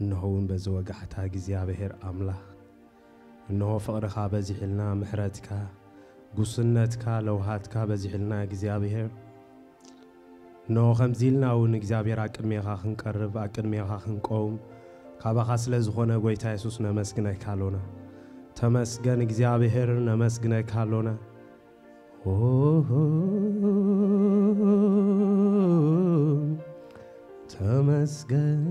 إنه بزوجعتها እግዚአብሔር أملاك إنه فقرك بزحلنا محرتك قصنتك لوهاتك بزحلنا እግዚአብሔር إنه خمزيلنا ون እግዚአብሔር أكرميها خنقرب أكرميها خنقوم كابا لزخونه قويتا يسوس نمسكنا كالونا تمسكن እግዚአብሔር نمسكنا كالونا تمسكن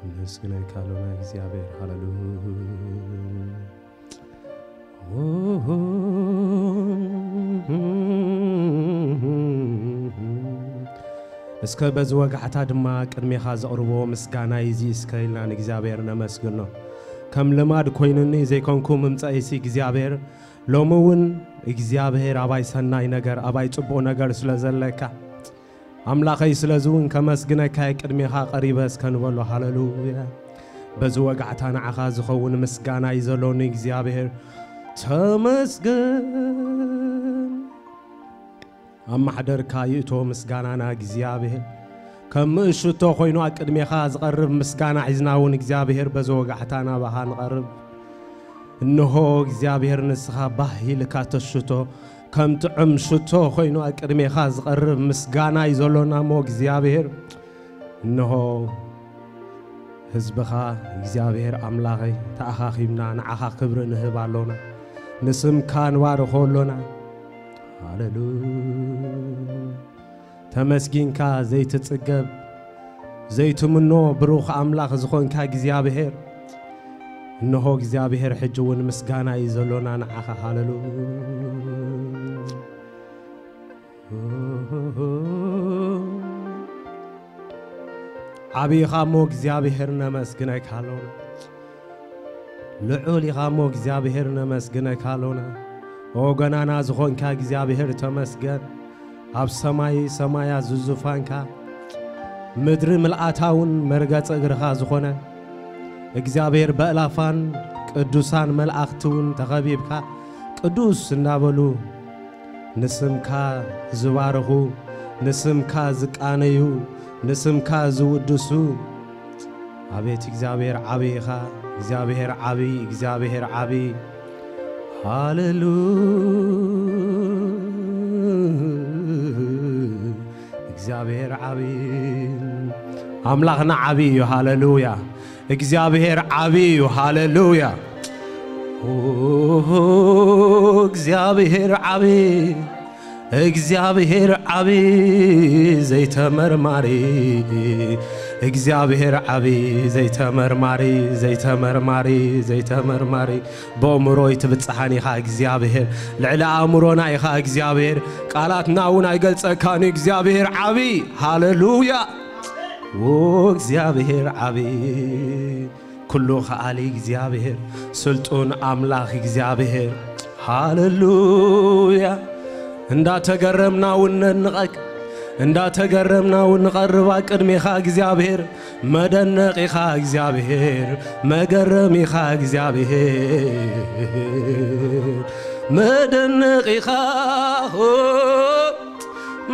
نمسكنا كالونا እግዚአብሔር هاللويا እስከ በዝወጋዕታ ድማ ቅድሜኻ ዘቕርቦ ምስጋና ይዚ እስከይልና ንእግዚአብሔር ነመስግኖ ከም ልማድ ኮይኑኒ ዘይኮንኩ ምምጻእሲ እግዚአብሔር ሎምውን እግዚአብሔር አባይ ሰናይ ነገር አባይ ጽቦ ነገር ስለዘለካ አምላኸይ ስለዝውን ከመስግነካ ቅድሜኻ ቀሪበ እስከንበሎ ሃሌሉያ በዝወጋዕታ ንዓኻ ዝኸውን ምስጋና ይዘሎኒ እግዚአብሔር ተመስገን أمحدرك يأتو مسجانا እግዚአብሔር كم شتو خوينو أقدميخا زقرب مسجانا عزناون እግዚአብሔር بزوجعتنا بها نقرب إنه እግዚአብሔር نسخا باهي لكاتشتو كم تعم شتو خوينو أقدميخا زقرب مسجانا يزولونا مو እግዚአብሔር إنه حزبخا እግዚአብሔር أملاغي تأخاخيمنا نعخا خبر نهبالونا نسم كان وارخولونا هاللويا تمسكينك زيت تصقب زيت منو بروخ أملاخ زخونك እግዚአብሔር إنه እግዚአብሔር حجون مسجانا يزلونا نعخ هاللويا عبي خامو እግዚአብሔር نمسكنك هاللويا لعولي خامو እግዚአብሔር نمسكنك هاللويا وغنانا زخونكا እግዚአብሔር ተመስገን አብ ሰማይ ሰማያ ዝዙፋንካ ምድር መልአታውን መርገጽ እግርኻ ዝኾነ እግዚአብሔር በእላፋን ቅዱሳን መላእክቱን ተኸቢብካ ቅዱስ እናበሉ ንስምካ ዝባረኹ ንስምካ ዝቃነዩ ንስምካ ዝውድሱ አቤት እግዚአብሔር ዓቢኻ እግዚአብሔር ዓቢ እግዚአብሔር ዓቢ هاللويا እግዚአብሔር عبي أملاخنا عبي هاللويا እግዚአብሔር عبي هاللويا እግዚአብሔር عبي እግዚአብሔር عبي زيت مرماري እግዚአብሔር عبي زيت مرماري زيت مرماري زيت مرماري بأمروي تبتصحني خا እግዚአብሔር لعل أمرونا يخا እግዚአብሔር قالاتنا ون አይገልጸካኒ እግዚአብሔር عبي هاللويا እግዚአብሔር عبي كله خالي እግዚአብሔር سلطون أملاخ እግዚአብሔር هاللويا እንዳ ተገረምና وننقك እንዳ ተገረምና ونقرب ቅድሜኻ እግዚአብሔር መደነቂኻ እግዚአብሔር መገረሚኻ እግዚአብሔር መደነቂኻ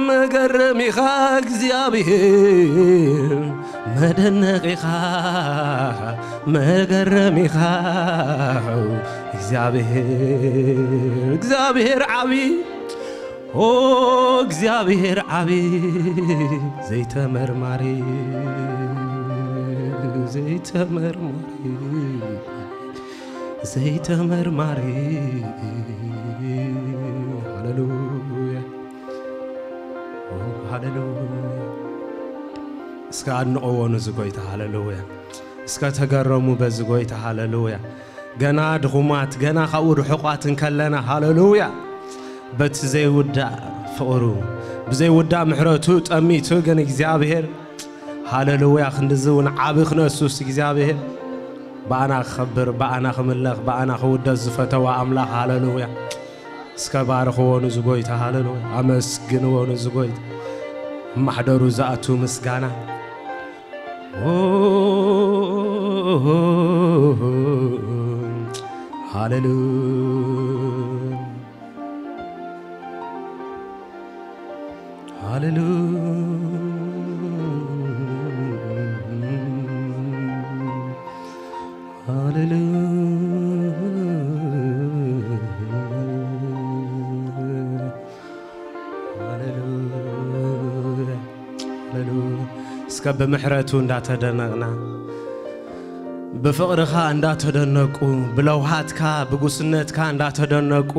መገረሚኻ እግዚአብሔር መደነቂኻ መገረሚኻ እግዚአብሔር እግዚአብሔር ዓቢ እግዚአብሔር ዓቢ زيت مرماري زيت مرماري زيت مرماري هاللويا هاللويا اسكان اون زغويت هاللويا اسكا تغرمو بزغويت هاللويا غنا دخومات غنا خاور حقاتن كلنا هاللويا بت زي ودا فقرو بزي ودا محرتو طميتو غن እግዚአብሔር هاللويا خندزون عابخ نسوس እግዚአብሔር بانا خبر بانا خملخ بانا خود زفتوا املاح هاللويا اسكا بارخونو زغويت هاللويا امسغنونو زغويت محضرو زاتو مسغانا هاللويا هاللويا እስከ በመሕረቱ እንዳተደነቅና በፍቅርካ እንዳተደነቁ ብለውሃትካ ብጉስነትካ እንዳተደነቁ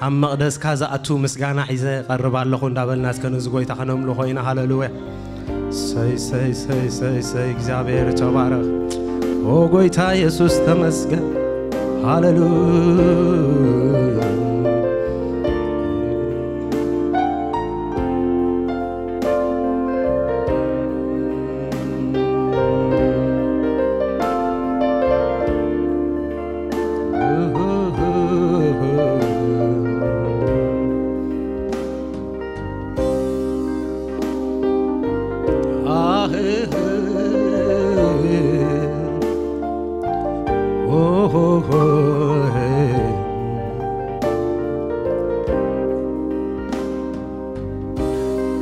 ኣብ መቅደስካ ዝኣቱ ምስጋና ሒዘ ቀርባለኹ እንዳበልና እስከነዚ ጎይታ ከነምሉ ኮይና ሃሌሉያ ሰይ እግዚአብሔር ተባረክ ኦ ጎይታ ኢየሱስ ተመስገን ሃሌሉያ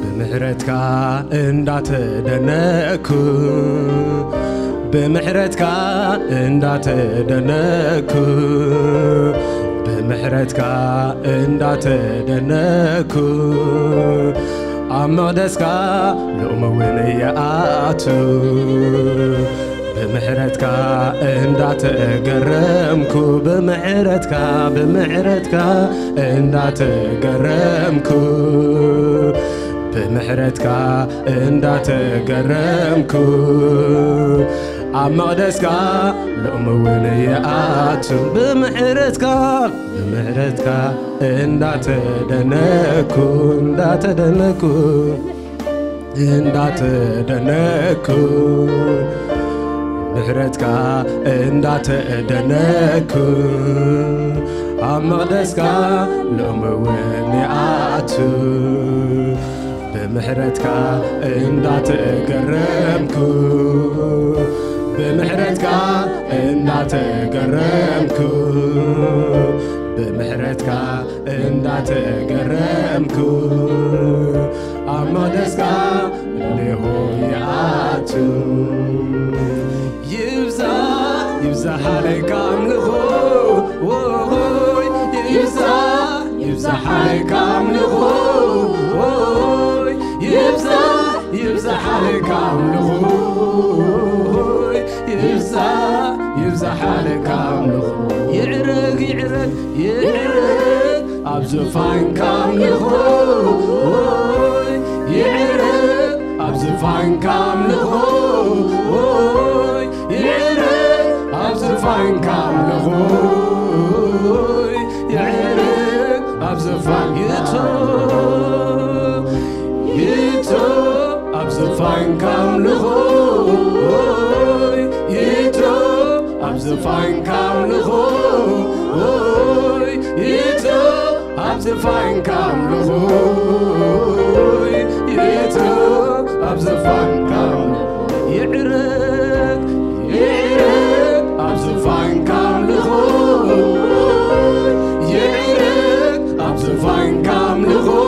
بمحرتك اندات دنكو بمحرتك اندات دنكو بمحرتك اندات دنكو أمدسك لوموين ياتو بمحرتك اندات قرمكو بمحرتك اندات قرمكو بمحرتك اندات قرمكو أمدسك لوموين ياتو بمحرتك اندات دنكو اندات دنكو محرتك اندات دنكو أمدسك لوموين ياتو بمحرتك اندات قرمكو بمحرتك اندات قرمكو بمحرتك اندات قرمكو أمدسك لهوياتو يبزا حالك عملخو يبزا حالك عملخو يبزا حالك عملخو يبزا حالك عملخو يعرق أبزفان كاملخو يعرق أبزفان كاملخو يعرق أبزفان كاملخو يعرق أبزفان يتو أبزفان كاملخو يتو أبزفان كاملخو يتو أبزفان كاملخو يتو أبزفان كاملخو يعرق أبزفان كاملخو يعرق أبزفان كاملخو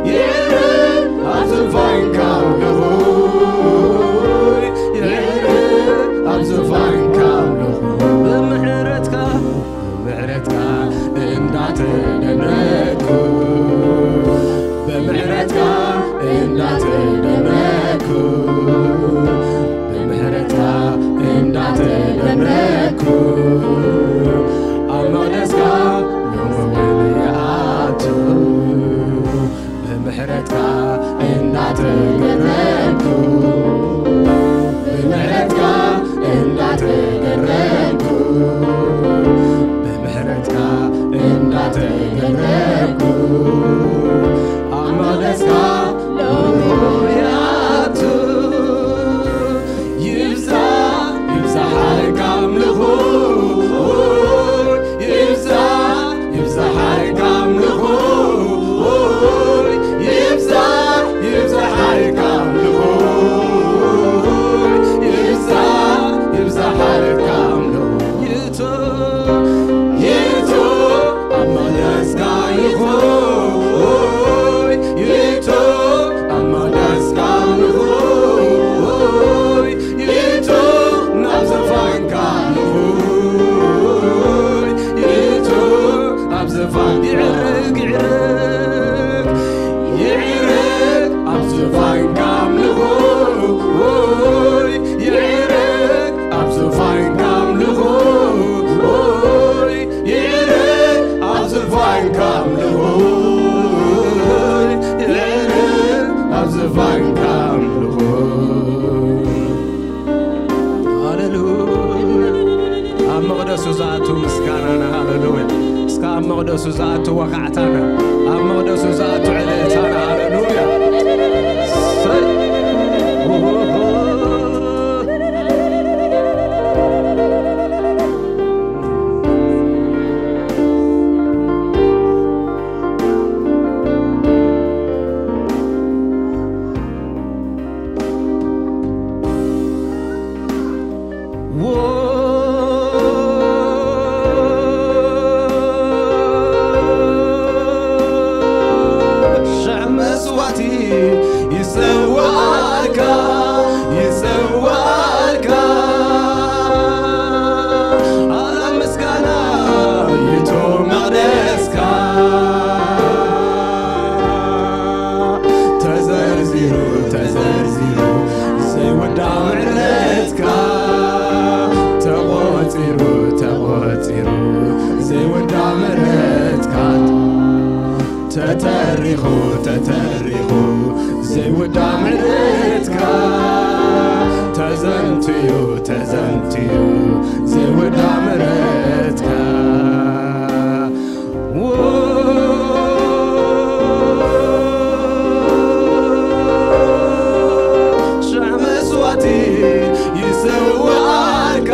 يعرق أبزفان كاملخو يعرق أبزفان كاملخو بمحرتك اندات دنكو بمحرتك اندات دنكو بمحرتك اندات دنكو أمدسك لوموين ياتو بمحرتك اندات قرمكو بمحرتك اندات قرمكو بمحرتك اندات قرمكو أمدسك لوموياتو يبزا حالك عملخو مقدسو زاتو مسكانانا هاللويا اسكا مقدسو زاتو وقعتانا مقدسو زاتو عليتانا هاللويا تتريخو زي ودامرتك تزنتيو زي ودامرتك شعب صوتي يسوالك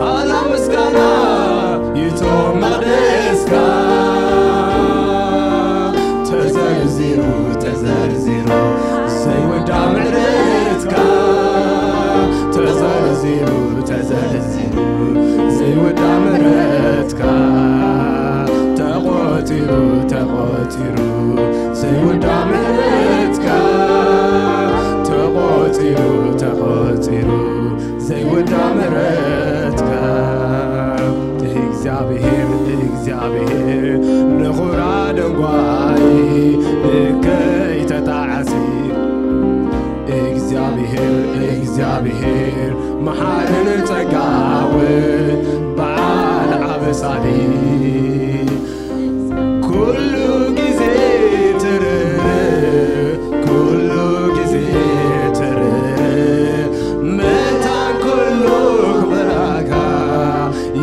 على مسكنا يتوم مقدسك تزرزيرو زي ودامرتك تزرزيرو زي ودامرتك تقوتيرو زي ودامرتك تقوتيرو زي ودامرتك እግዚአብሔር ንኹራ ደንጓይ ንከይ ተጣዓሲ እግዚአብሔር መሓርን ጸጋው በዓል ዓበሳሊ ኩሉ ጊዜ ትርር መታን ኩሉ ክብራካ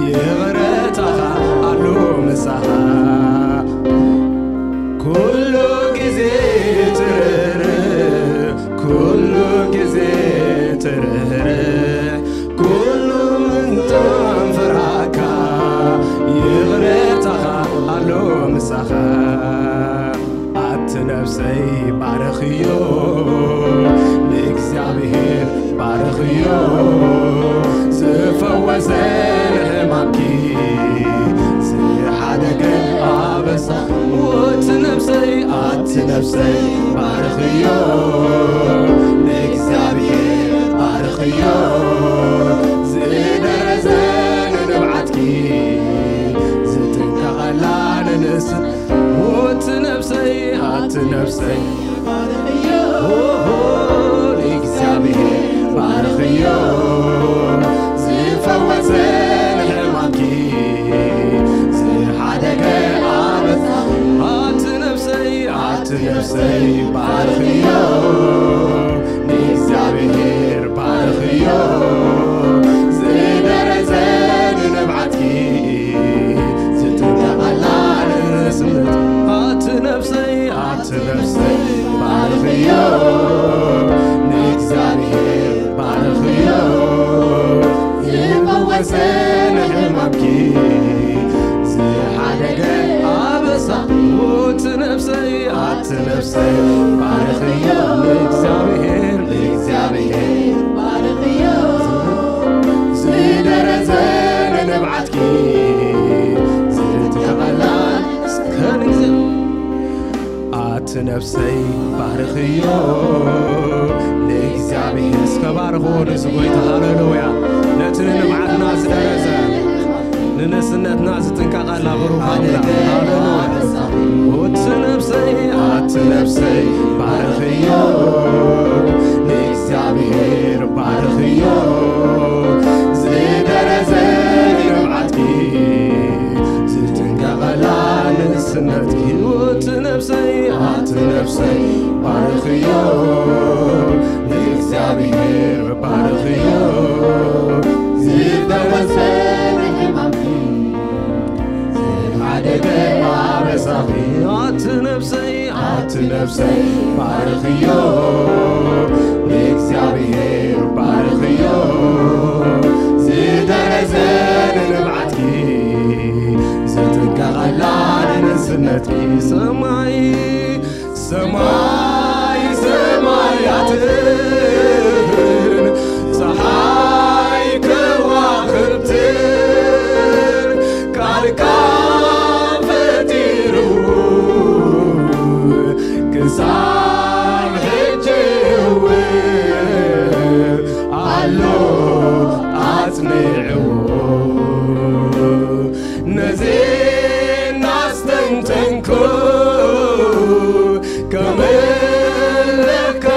ይغረታኻ አሉ መሳኻ ኩሉ ጊዜ ትርር ኩሉ ምንታን ፍራካ ይغረታኻ አሉ መሳኻ አትነፍሰይ ባረኽዮ ንእግዚአብሔር ባረኽዮ ዝፈወሰን ሕማምኪ ዝሓደገ ኣበሳ አትነፍሰይ ባረኽዮ ንእግዚአብሔር ባረኽዮ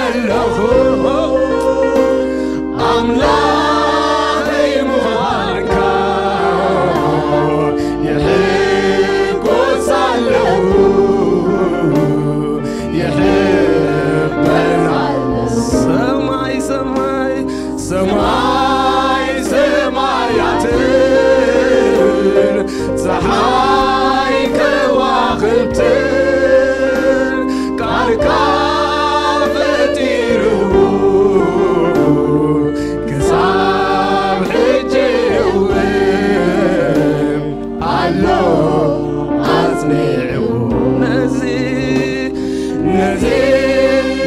ከለኹ አምላኸይ ምዃንካ ይሕጐሳለሁ ይሕበናለሁ ሰማይ ሰማይ ሰማይ ሰማያትን ፀሓይ ከዋኽብትን ቃልካ ፈጢሩ ክሳብ ሕጂ እውን ኣሎ ኣጽኒዑ ነዚ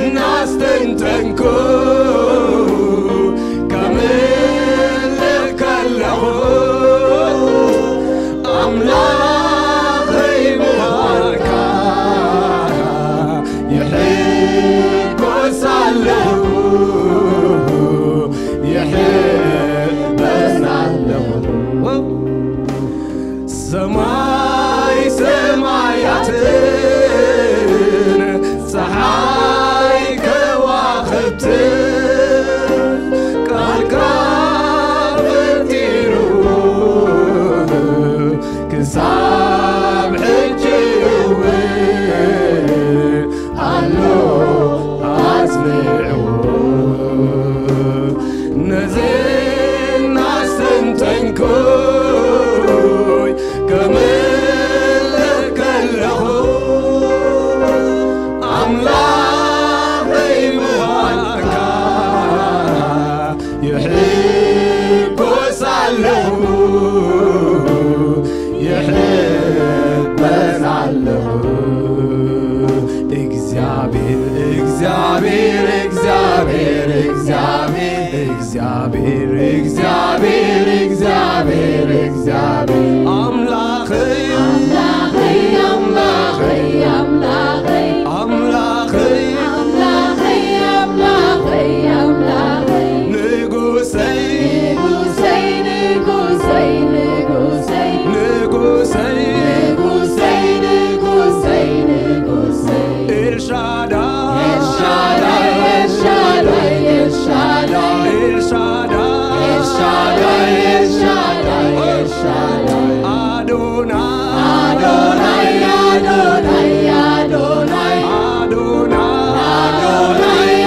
እናስተንተንኩ ከምልኽ ከለኹ አምላኸይ ምዃንካ ይሕጐሳለሁ ይሕበናለሁ ሰማይ ሰማያትን ፀሓይ ከዋኽብትን ቃልካ ፈጢሩ ክሳብ ሕጂ እውን ኣሎ ኣጽኒዑ ነዚ እናስተንተንኩኝ ከምልኽ ከለኹ አምላኸይ ምዃንካ ይሕጐሳለሁ ይሕበናለሁ እግዚአብሔር እግዚአብሔር እግዚአብሔር እግዚአብሔር እግዚአብሔር እግዚአብሔር እግዚአብሔር አምላኸይ አምላኸይ አምላኸይ አምላኸይ አምላኸይ አምላኸይ አምላኸይ አምላኸይ ንጉሰይ ንጉሰይ ንጉሰይ ንጉሰይ ንጉሰይ ንጉሰይ ንጉሰይ ንጉሰይ ኤልሻዳይ ኤልሻዳይ ኤልሻዳይ ኤልሻዳይ ኤልሻዳይ ኤልሻዳይ ኤልሻዳይ ኤልሻዳይ አዶናይ አዶናይ አዶናይ አዶናይ አዶናይ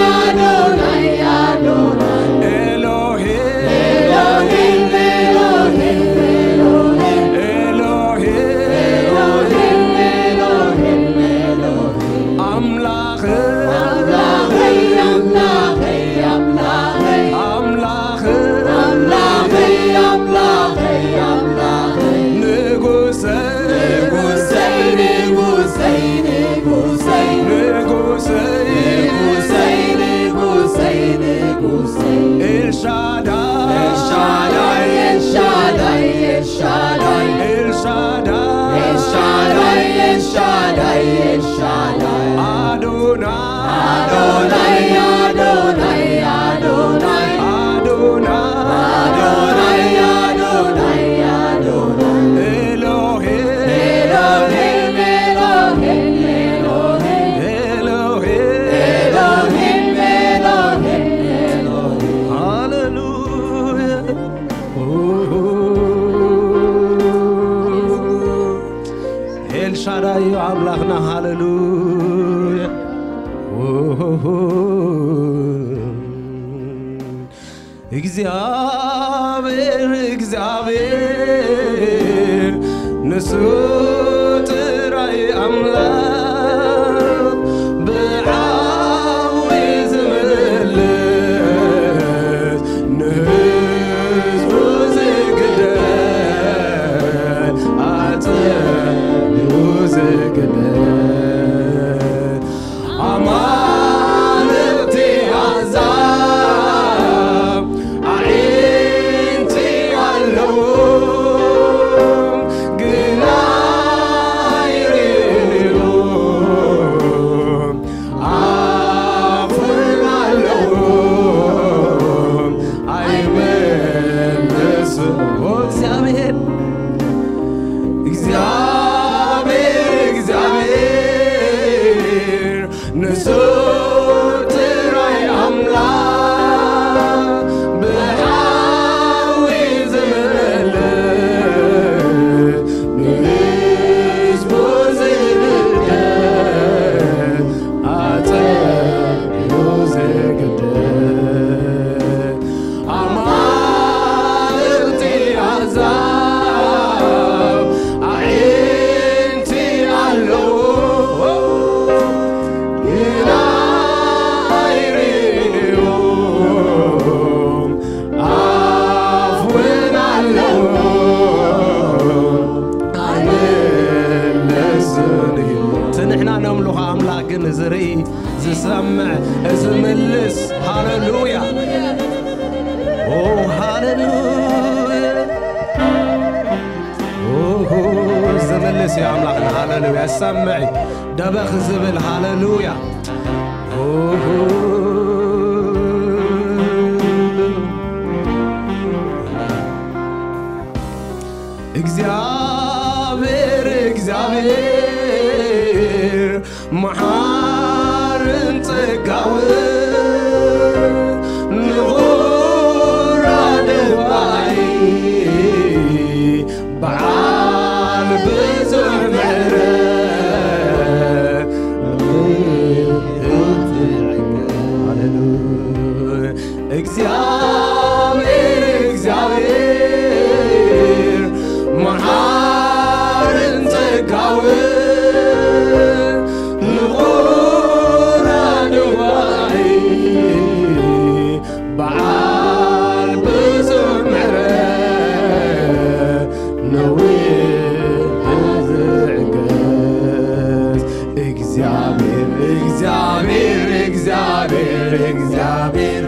አዶናይ አዶናይ ኤሎሄም ኤሎሄም ኤሎሄም ኤሎሄም ኤሎሄም ኤሎሄም ኤሎሄም አምላኽህ አምላኸይ አምላኸይ አምላኸይ አምላኽህ አምላኸይ አምላኸይ አምላኸይ ንጉሰይ ንጉሰይ ንጉሰይ ንጉሰይ ንጉሰይ ንጉሰይ ንጉሰይ ንጉሰይ ኤልሻዳይ ኤልሻዳይ ኤልሻዳይ ኤልሻዳይ ኤልሻዳይ ኤልሻዳይ ኤልሻዳይ ኤልሻዳይ አዶናይ አዶናይ አዶናይ አዶናይ አዶናይ አዶናይ አዶናይ ኤሎሄም ኤሎሄም ኤሎሄም ኤሎሄም ኤሎሄም ኤሎሄም ኤሎሄም ሃሌሉያ ኤልሻዳይ አምላኽና ሃሌሉያ እግዚአብሔር እግዚአብሔር ንሱ ጥራይ አምላኽ ብዓዊ ዝምልስ ንህዝቡ ዝግደል ኣጽንዑ ዝግደል ኣማልክቲ ኣሕዛብ ኣዒንቲ ኣለዎም ግና ይርኢሉ سمعي دبخ زبل هاللويا እግዚአብሔር መሐርን ጸጋውን ንዑር አደባይ በዓል ብዙሕ ምሕረት እግዚአብሔር መሐርን ጸጋውን ንዑር አደባይ በዓል ብዙሕ ምሕረት ነዊሕ ዝዕገዝ እግዚአብሔር እግዚአብሔር እግዚአብሔር እግዚአብሔር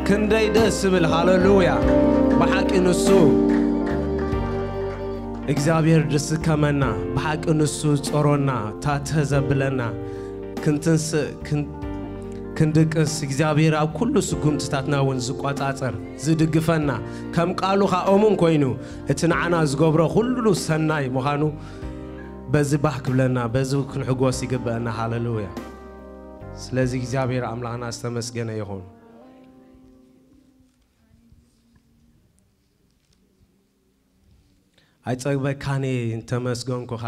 كندي دسبل هاللويا بحق نسو እግዚአብሔር ደስ ከመና በሐቅ ንሱ ጾሮና ታተዘብለና ክንትንስ ክንድቅስ እግዚአብሔር ኣብ ኩሉ ስጉም ተታትናውን ዝቋጣጸር ዝድግፈና ከም ቃሉ ኻኦሙን ኮይኑ እትናዓና ዝገብሮ ሁሉ ሰናይ መኻኑ በዚ ባሕክብለና በዚ ክንሕጎስ ይግበአና ሃሌሉያ ስለዚህ እግዚአብሔር አምላክና አስተመስገነ ይሁን ኣይጸግበካኒ እንተመስገንኩኻ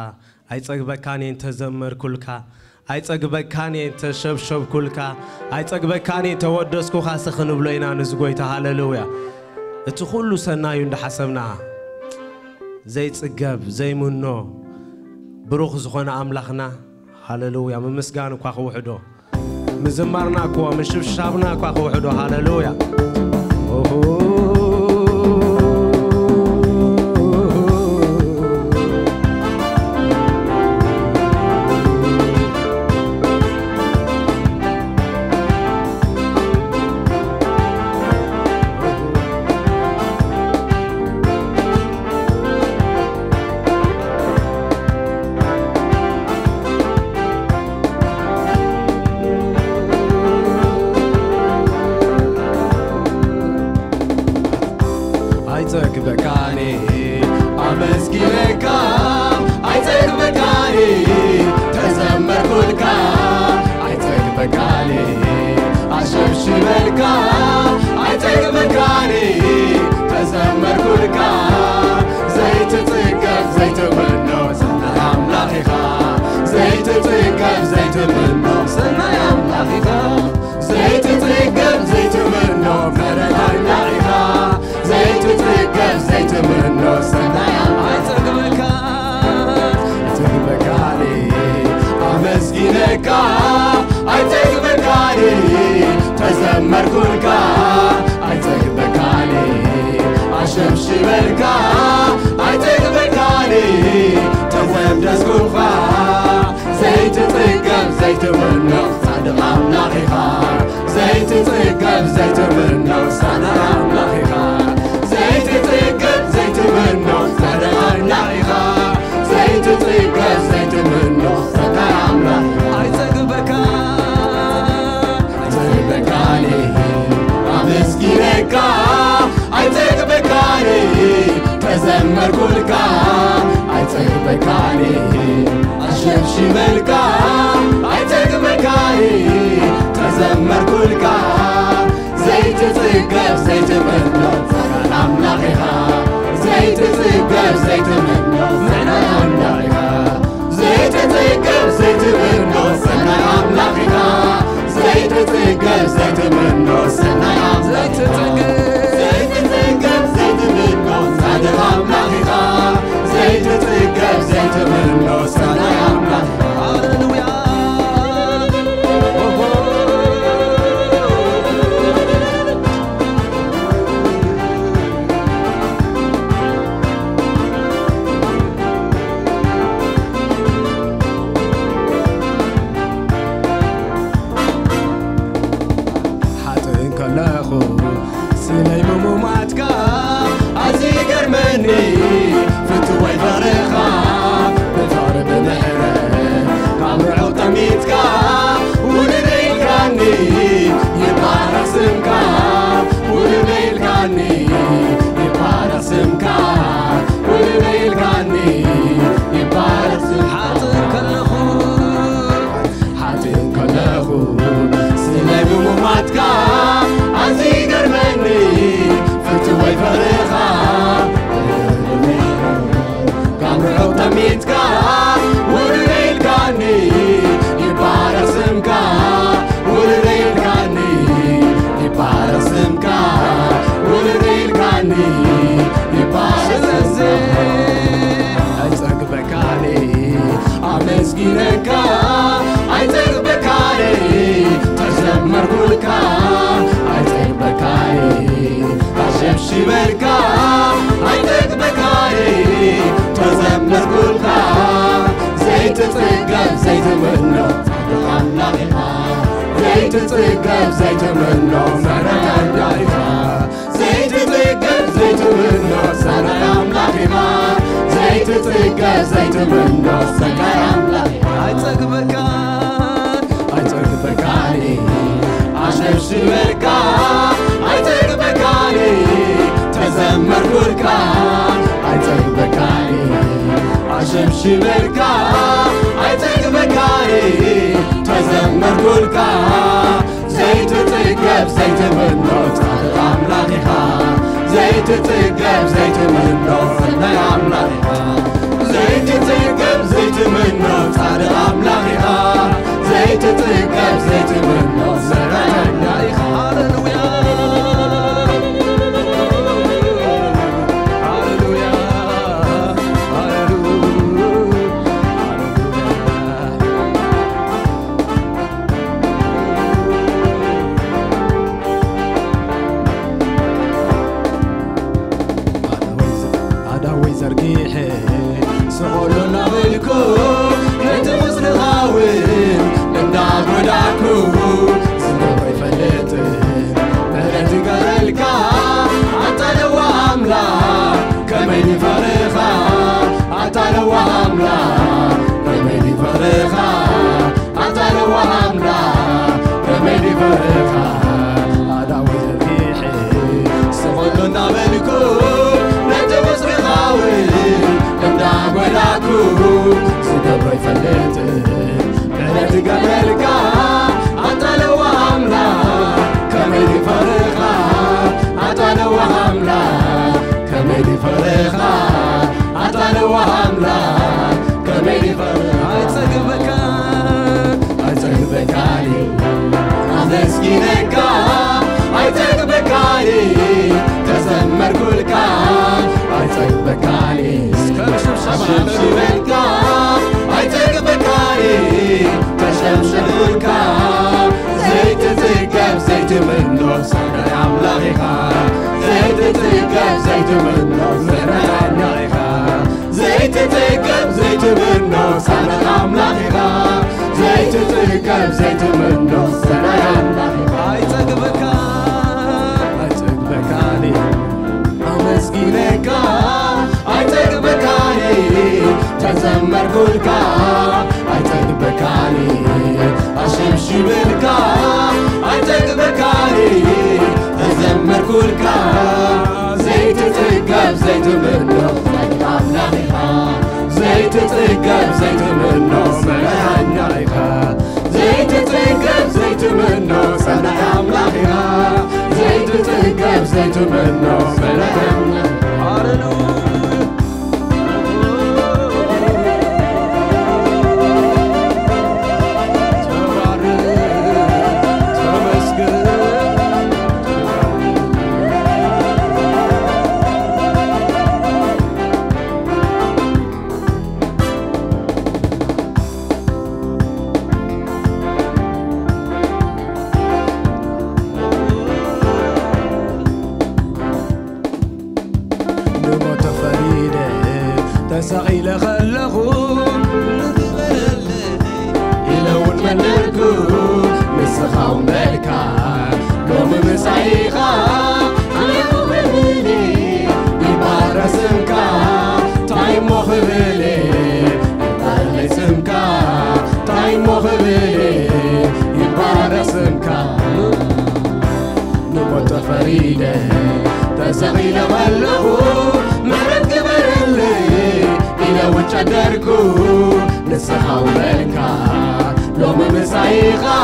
ኣይጸግበካኒ እንተዘመርኩልካ ኣይጸግበካኒ እንተሸብሸብኩልካ ኣይጸግበካኒ እንተወደስኩኻ ስኽንብሎ ኢና ንዝጎይታ ሃሌሉያ እቲ ኩሉ ሰናዩ እንደሓሰብና ዘይጽገብ ዘይምኖ ብሩኽ ዝኾነ ኣምላኽና ሃሌሉያ ምምስጋን እኳ ክውሕዶ مزمرنا كوا مشبشبنا كوا خوحدو هاللويا زيت تقب زيت منو فني عملك فرخا عداوي ذبيحي سغلنا ملكو نتبس بغاوي اندام ولاكو سدبر يفلت بلد قبلكا عطلو عملا كميدي فرخا عطلو عملا كميدي فرخا عطلو عملا كميدي فرخا عيتقبكالي مسكينكا عيتقبكالي تزمر كلكا عيتقبكالي شبشبلكا عيتقبكالي تشمشبلكا زيت تقب زيت منو سنة عملاقيها زيت تقب زيت منو سنة عملاقيها زيت تقب زيت منو سنة عملاقيها زيت تقب زيت منو سنة عملاقيها عيتقبكالي مسكينكا عيتقبكالي تزمر كلكا عيتقبكالي أشمشبلكا عيتقبكالي تزمر كلكا زيت تقب زيت منو عملاقيها زيت تقب زيت منو سنة عملاقيها زيت تقب زيت منو سنة عملاقيها زيت تقب زيت منو سنة عملاقيها تسعيل خلقو يلون منركو مسخاو ملكا لوم مسعيخا عليكو بميلي يبارسمكا تايمو خبيلي يبارسمكا تايمو خبيلي يبارسمكا نموت فريدة تسعيل خلقو مرد قبرلي لو تشدركو نسخاو ملكا لوم مسايخا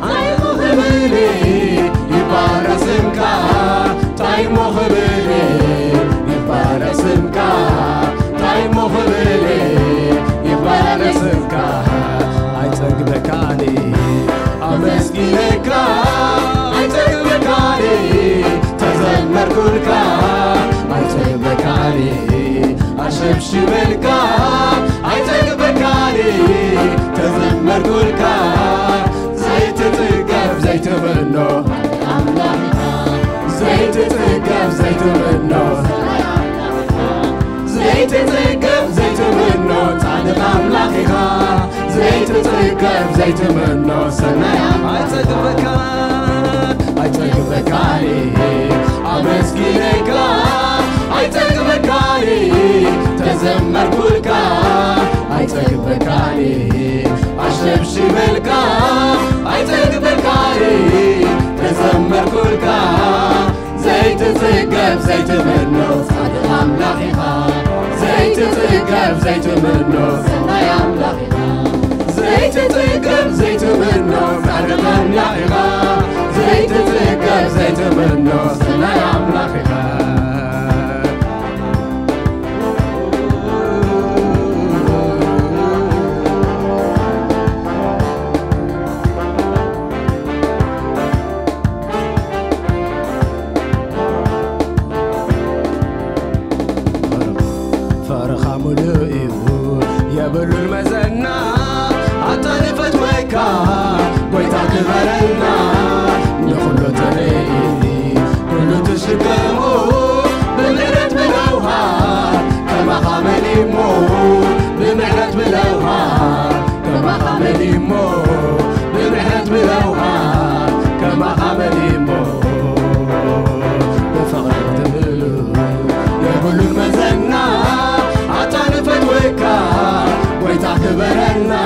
عيخو خبيلي يبارسمكا تايمو خبيلي يبارسمكا تايمو خبيلي يبارسمكا عيتقبكالي أمسكينكا عيتقبكالي تزمر كلكا عيتقبكالي أشمشبلكا عيتقبكالي تزمر كلكا زيت تقب زيت منو زيت تقب زيت منو زيت تقب زيت منو تعلق عملاقيها زيت تقب زيت منو سنة عيتقبكالي أمسكينكا عيتقبكالي تزمر كلكا عيتقبكالي أشمشبلكا عيتقبكالي تزمر كلكا زيت تقب زيت منو صادق عملاقيها زيت تقب زيت منو سنة عملاقيها زيت تقب زيت منو صادق عملاقيها زيت تقب زيت منو سنة عملاقيها فرخا ملؤي يبلو المزنا عطلفت ويكا ويتا كبرنا نخلو تريني كلو تشكمو بمعرت بلوها كما خامل يمو بمعرت بلوها كما خامل يمو بمعرت بلوها كما خامل يمو بفغر تبلو يبلو المزنا عطلفت ويكا ويتا كبرنا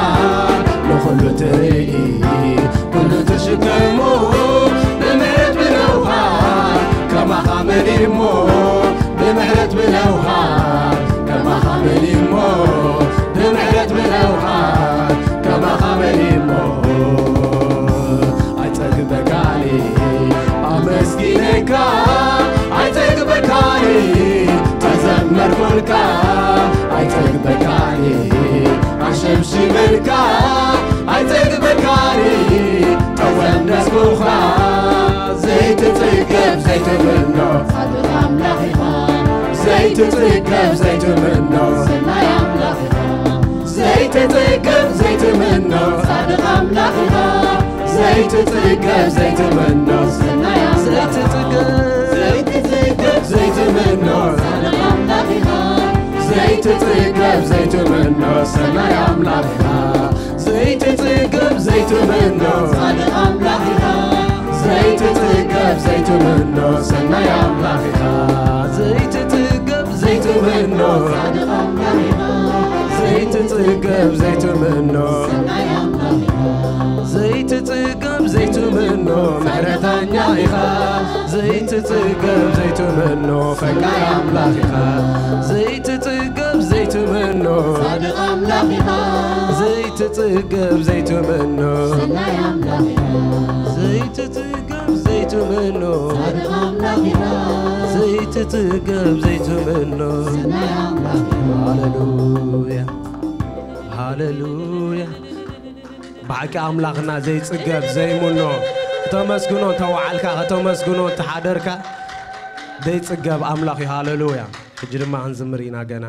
نخلو تريني كلو تشكمو ዘይትጽገብ ዘይትምኖ ሰናይ አምላኽኻ ዘይትጽገብ ዘይትምኖ ጻድቕ አምላኽኻ ዘይትጽገብ ዘይትምኖ ሰናይ አምላኽኻ ዘይትጽገብ ዘይትምኖ ጻድቕ አምላኽኻ ዘይትጽገብ ዘይትምኖ ሰናይ አምላኽኻ ዘይትጽገብ ዘይትምኖ ጻድቕ አምላኽኻ ዘይትጽገብ ዘይትምኖ ሰናይ አምላኽኻ ዘይትጽገብ ዘይትምኖ ጻድቕ አምላኽኻ ዘይትጽገብ ዘይትምኖ ሰናይ አምላኽኻ ዘይትጽገብ ዘይትምኖ ምሕረተኛ ኢኻ ዘይትጽገብ ዘይትምኖ ፈቃይ አምላኽኻ ዘይትጽገብ ዘይትምኖ ጻድቕ አምላኽኻ ዘይትጽገብ ዘይትምኖ ሰናይ አምላኽኻ ዘይትጽገብ ዘይትምኖ ጻድቕ አምላኽኻ ዘይትጽገብ ዘይትምኖ ሰናይ አምላኽኻ ሃሌሉያ ሃሌሉያ ባዕቂ አምላኽና ዘይጽገብ ዘይምኖ ተመስግኖ ተዋዓልካ ከተመስግኖ ተሓደርካ ዘይጽገብ አምላኽ ሃሌሉያ ሕጂ ድማ ክንዝምር ኢና ገና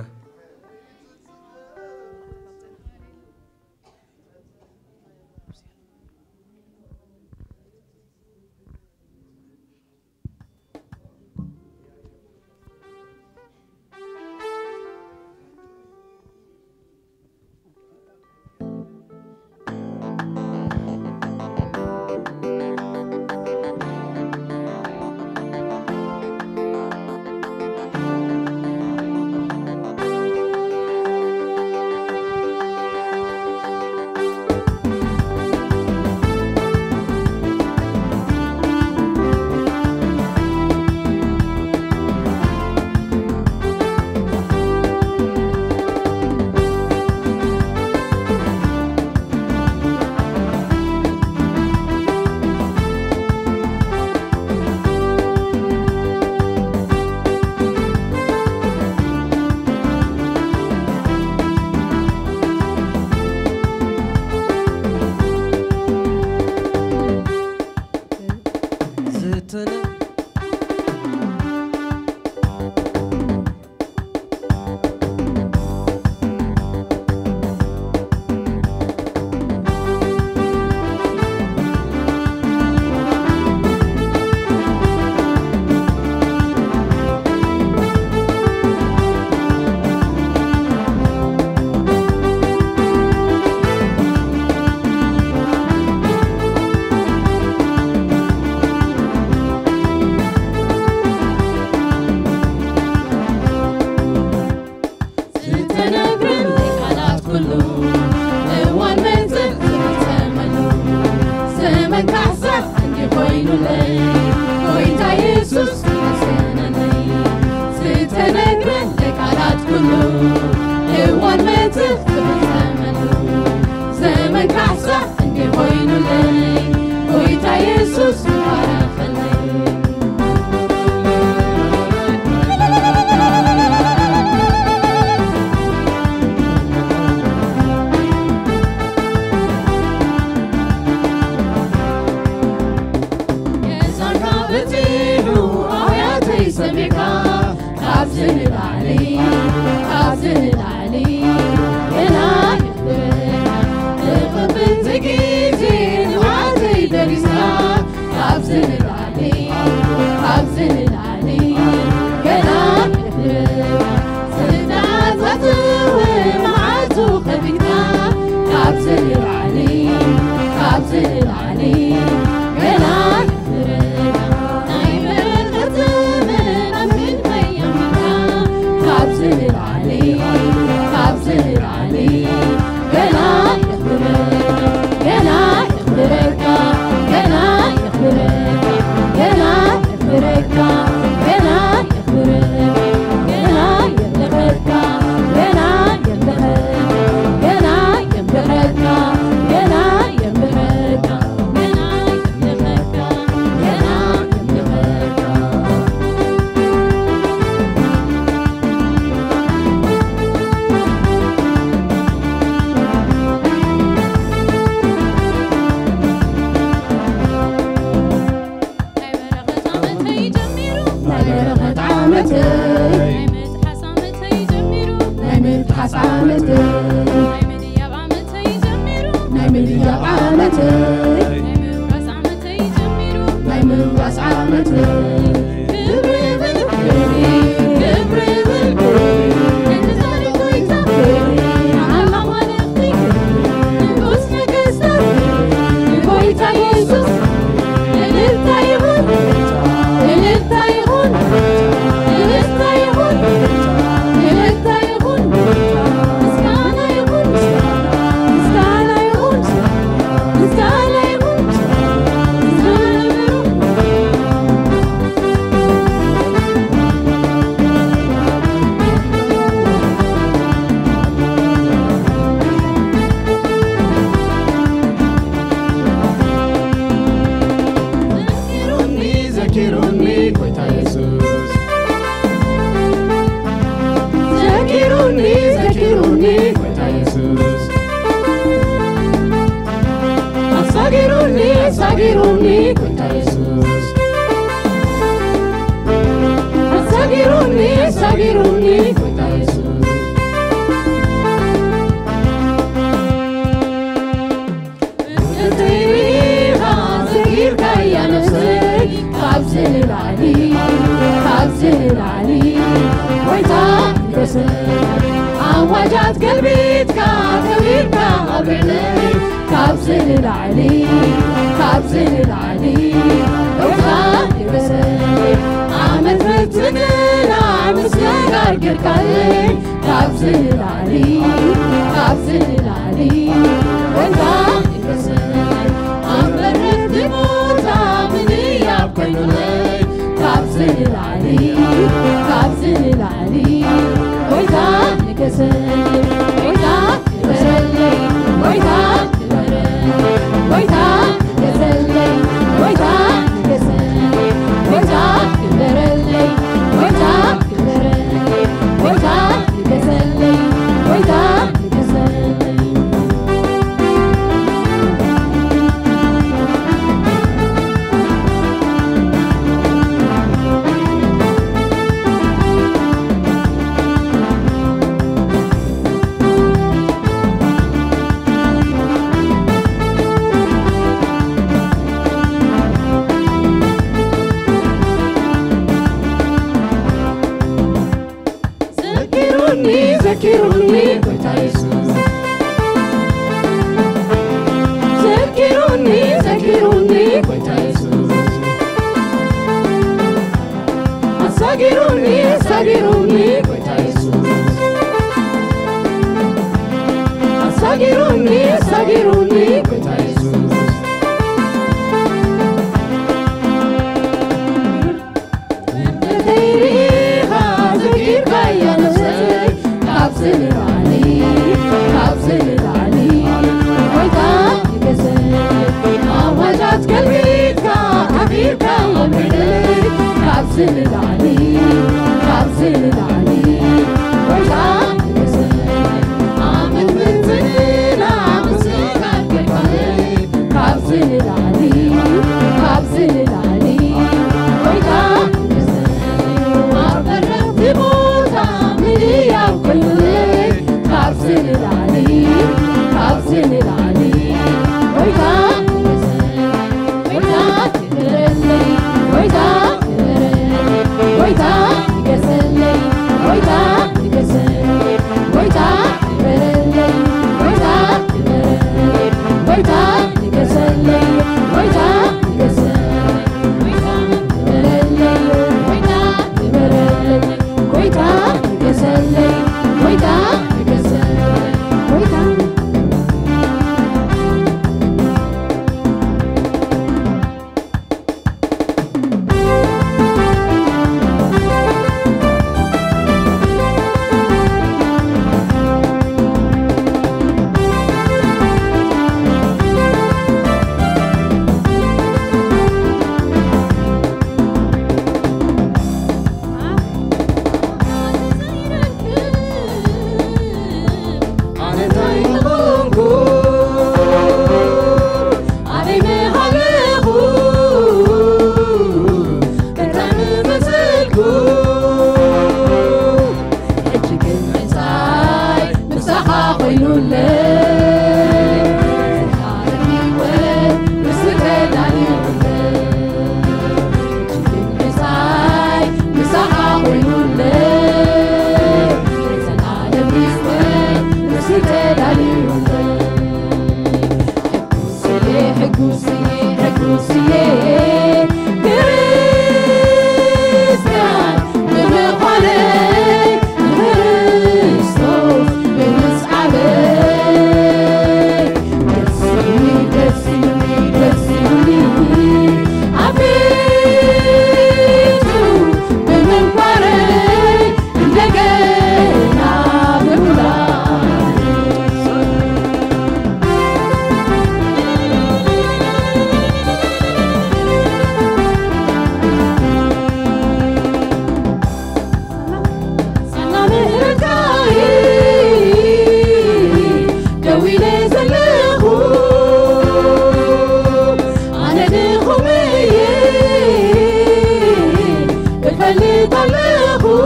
طلقو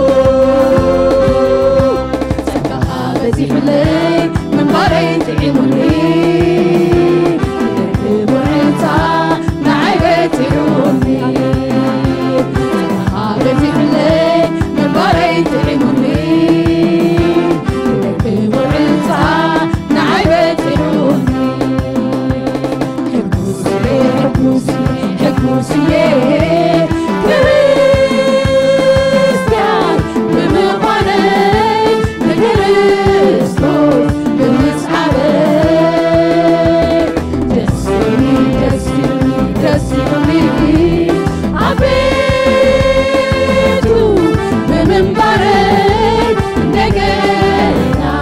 سكها بزيحلي من بارين تعيموني مرتا نعيبتي عوني سكها بزيحلي من بارين تعيموني مرتا نعيبتي عوني حكوسي كريستيان بمقاني لكريستوس بمسحبي دسيوني عبيدو بمنبري نجينا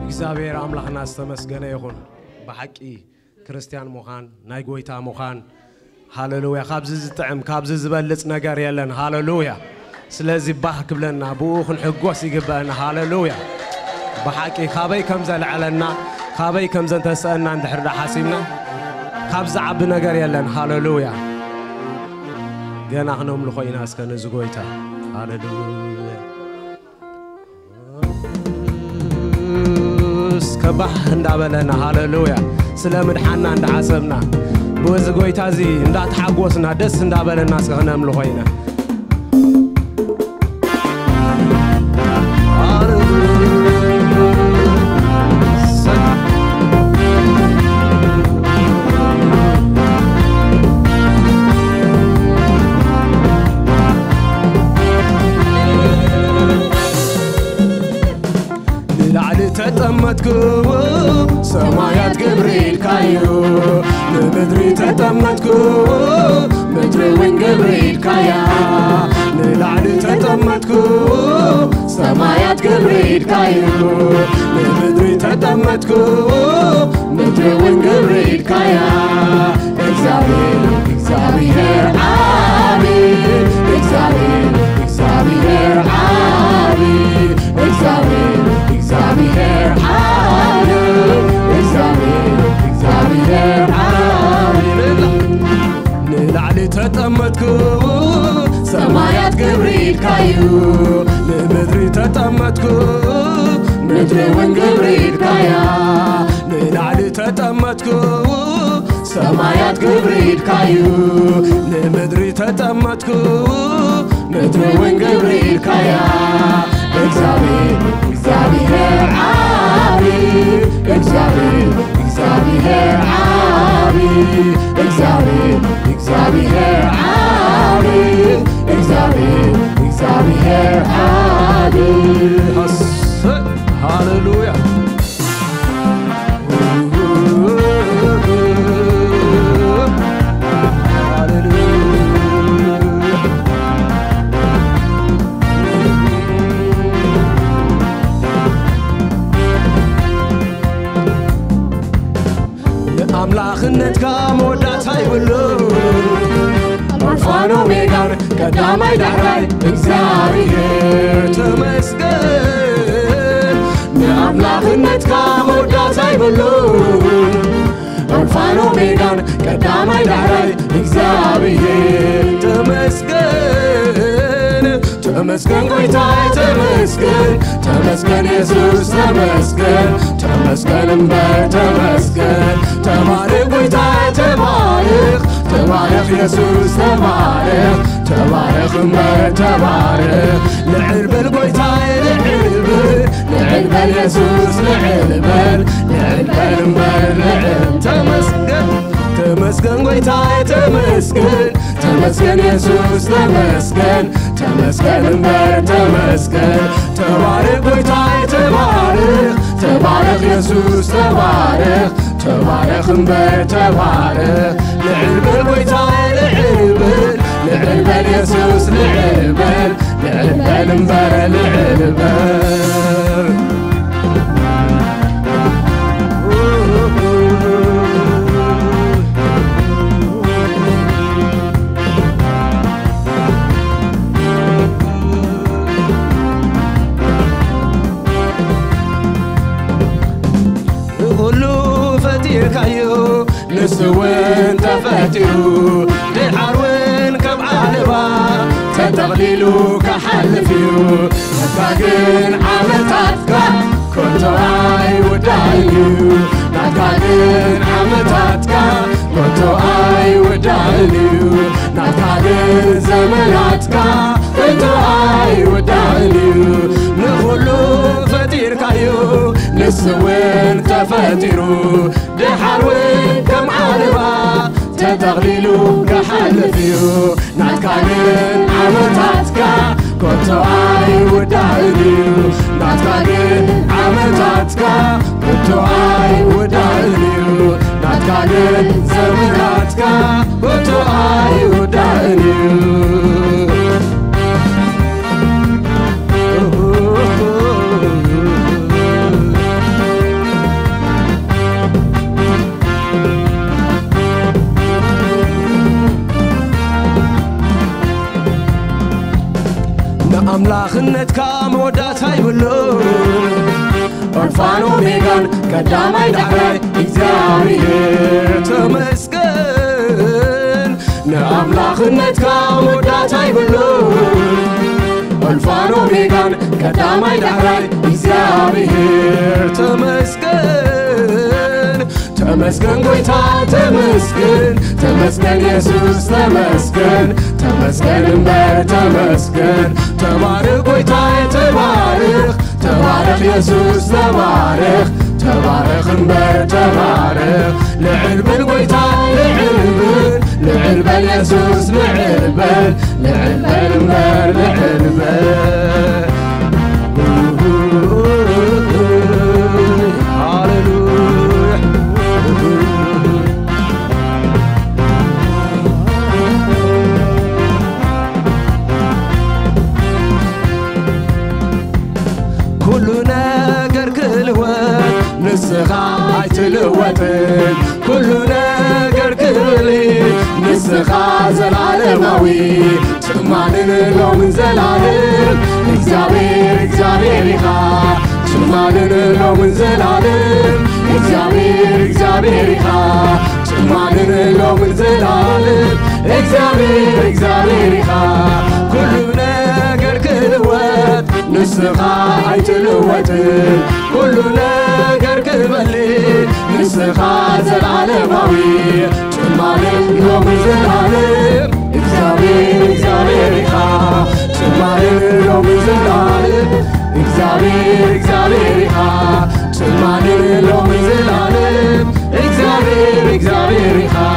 እግዚአብሔር አምላክና አስተመስገነ ይሁን በሐቂ ክርስቲያን ሞኻን ናይ ጎይታ ሞኻን ሃሌሉያ ካብዚ ዝጥዕም ካብዚ ዝበልጽ ነገር የለን ሃሌሉያ ስለዚህ ባህ ክብለና ብኡኹን ሕጎስ ይግበአና ሃሌሉያ በሐቂ ካበይ ከም ዘልዓለና ካበይ ከም ዘንተሰአና እንድሕርዳ ሓሲብና ካብዚ ዓቢ ነገር የለን ሃሌሉያ ገና ክነምልኾ ኢና እስከ ንዚ ጎይታ ሃሌሉያ ባህ እንዳበለና ሃሌሉያ ስለምድሓና እንዳዓሰብና ብወዚ ጎይታ እዚ እንዳተሓጎስና ደስ እንዳበለና ስኽነምሉ ኾይና ተጠመትኩ ሰማያት ገብርኤል ካዩ ለምድሪ ተጠመትኩ ምድርን ገብርኤል ካያ ለላዕሊ ተጠመትኩ ሰማያት ገብርኤል ካዩ ለምድሪ ተጠመትኩ ምድርን ገብርኤል ካያ እግዚአብሔር እግዚአብሔር አብ እግዚአብሔር እግዚአብሔር አብ እግዚአብሔር እግዚአብሔር አብ እግዚአብሔር አብ ንላዕሊ ተጠመትኩ ሰማያት ገብርኤል ካዩ ንምድሪ ተጠመትኩ ምድርን ገብርኤል ካያ ንላዕሊ ተጠመትኩ ሰማያት ገብርኤል ካዩ ንምድሪ ተጠመትኩ ምድርን ገብርኤል ካያ እግዚአብሔር እግዚአብሔር አብ እግዚአብሔር እግዚአብሔር አብ እግዚአብሔር እግዚአብሔር አብ እግዚአብሔር እግዚአብሔር አብ ሃሌሉያ አምላኽነትካ መወዳት አይብሉ አልፋን ኦሜጋን ቀዳማይ ዳሕራይ እግዚአብሔር ተመስገን ንአምላኽነትካ መወዳት አይብሉ አልፋን ኦሜጋን ቀዳማይ ዳሕራይ እግዚአብሔር ተመስገን ተመስገን ጎይታዬ ተመስገን ተመስገን ኢየሱስ ተመስገን ተመስገን እምበር ተመስገን ተባረክ ጎይታዬ ተባረክ ተባረክ ኢየሱስ ተባረክ ተባረክ እምበር ተባረክ ልዕል በል ጎይታዬ ልዕል በል ኢየሱስ ልዕል በል እምበር ልዕል ተመስገን ተመስገን ጎይታዬ ተመስገን ተመስገን ኢየሱስ ተመስገን ተመስገን እምበር ተመስገን ተባረክ ጎይታዬ ተባረክ ተባረክ ኢየሱስ ተባረክ ተባረክ እምበር ተባረክ ልዕል በል ጎይታዬ ልዕል በል ኢየሱስ ልዕል በል እምበር ልዕል በል ፈጢርካዮ ንስውን ተፈጢሩ ድሓርውን ከም ዓለባ ተጠቕሊሉ ካሓልፍ እዩ ነካ ግን ዓመታትካ ኮንቶ ኣይውዳእን እዩ ናትካ ግን ዓመታትካ ኮንቶ ኣይውዳእን እዩ ናትካ ግን ዘመናትካ ኮንቶ ኣይውዳእን እዩ ንኹሉ ፈጢርካዮ ንስውን ተፈጢሩ ድሓርውን ከም ዓለባ ተጠቕሊሉ ካሓልፍ እዩ ናትካ ግን ዓመታትካ ኮንቶ ኣይውዳእን እዩ ናትካ ግን ዓመታትካ ኮንቶ ኣይውዳእን እዩ ናትካ ግን ዘመናትካ ኮንቶ ኣይውዳእን እዩ አምላኽነትካ መወዳት አይብሉ አልፋን ኦሜጋን ቀዳማይ ዳሕራይ እግዚአብሔር ተመስገን ንአምላኽነትካ መወዳት አይብሉ ألفانو ميغان كدامي دحراي إزيابير تمسكن تمسكن قويتا تمسكن تمسكن يسوس تمسكن تمسكن امبر تمسكن تبارك قويتا تبارك تبارك يسوس تبارك تبارك امبر تبارك لعلبل قويتا لعلبل لعلبل يسوس لعلبل لعلبل امبر لعلبل نسخة عيتلوتن كل نجر كلي نسخة زلالماوي تمانن لو من زلالم إكزابير إكزابيريخا تمانن لو من زلالم إكزابير إكزابيريخا تمانن لو من زلالم إكزابير إكزابيريخا كل نجر كلوت نسخة عيتلوتن كل نجر كبلي نسخة زلالماوي تمالك يوم زلالم إكزابير إكزابيريخا تمالك يوم زلالم إكزابير إكزابيريخا تمالك يوم زلالم إكزابير إكزابيريخا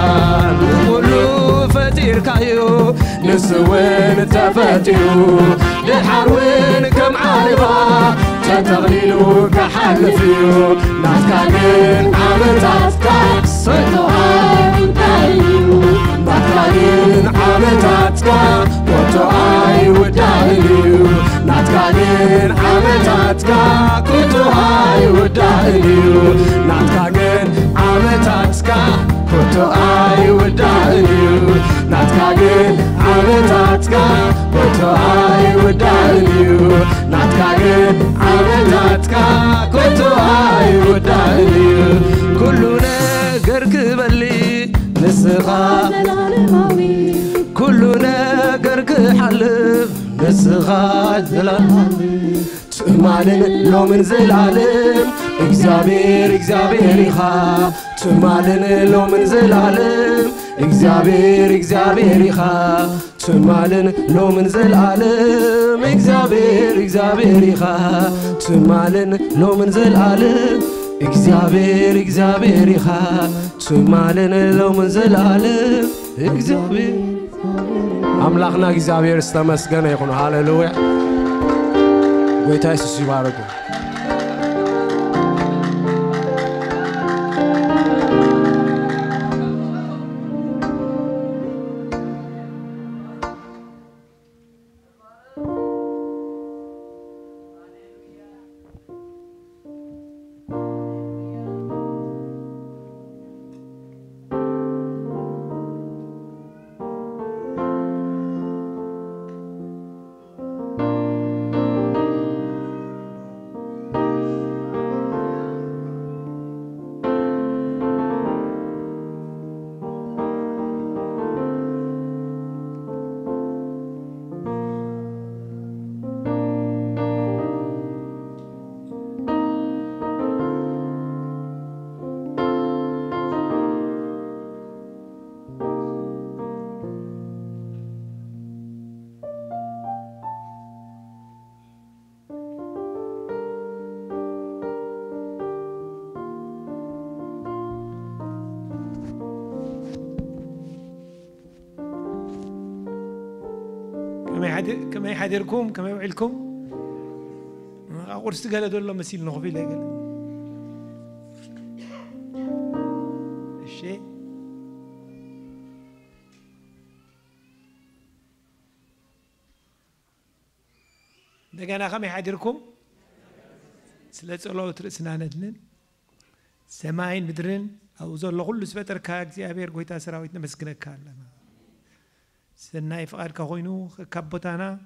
كله فتير كايو نسوين تفتيو لحروين كم عالبا تغليلو كحلفيو ناتكاين عمتاتك صيتوهاي ودايليو ناتكاين عمتاتك كوتوهاي ودايليو ناتكاين عمتاتك كوتوهاي ودايليو ناتكاين عمتاتك كوتوهاي ودايليو ناتكاين عمتاتك كوتوهاي ودايليو ناتكاين عملاتك كنتو هاي ودايلي كل نجر كبلي نسخة كل نجر كحلف نسخة زلالماوي تمالن لو من زلالم إكزابير إكزابيريخا تمالن لو من زلالم إكزابير إكزابيريخا تمالن لو من زلالم إكزابير إكزابيريخا تمالن لو من زلالم إكزابير إكزابيريخا تمالن لو من زلالم إكزابير أملاخنا إكزابير استمسكنا يكون هاللويا ويتا يسوس يباركو كما يحضركم كما يوعلكم أقول استقال دول مسيل نخفي لقال الشيء دقنا كما يحضركم سلسة الله وترسنا ندلن سماين بدرن أو زول لغل سبتر كاك زي أبير قويتا سراويتنا مسكنك كالنا سناي فقار كهوينو كبوتانا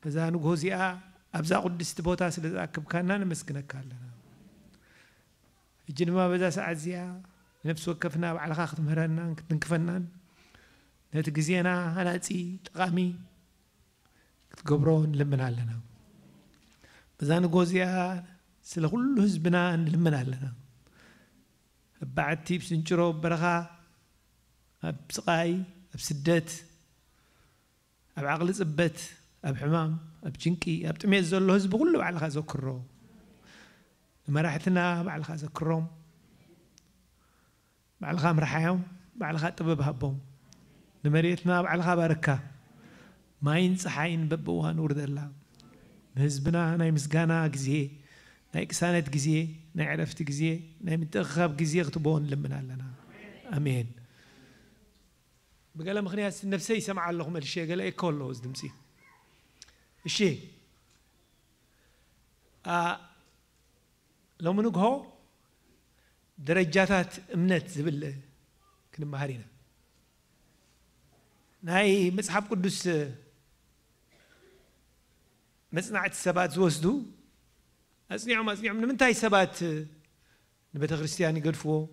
بزانو غوزيا أبزا قدست بوتا سلسة كبكانا نمسكنك كالنا الجنما بزا سعزيا نفس وكفنا على خاخت مهرانا نكفنان نتقزينا أنا أتي تقامي ክትገብሮን ልምን ኣለና በዛ ንጎዚያ ስለ ኩሉ ህዝብና ልምን ኣለና بعد بسنجرو برخا بسقاي بسدت بعقل زبت بحمام بجنكي بتميز له هزب كله على خازو كرو ما راحتنا على خازو كروم على خام رحايم على خا طبب هبهم نمريتنا على خا بركه ما ينصحين ببوان ورد الله هزبنا ناي مسغانا غزي ناي كسانت غزي ناي عرفت غزي ناي متخاب غزي غتبون لمنا لنا امين بقال مخنيات النفسي سمع لهم الشيء قال اي كله وزدمسي الشيء لو منو هو درجات امنت زبل كنا مهارينا ناي مصحف قدس مصنعة السبات زوسدو أصنعهم من منتهي سبات نبت خريستيان يقدفوا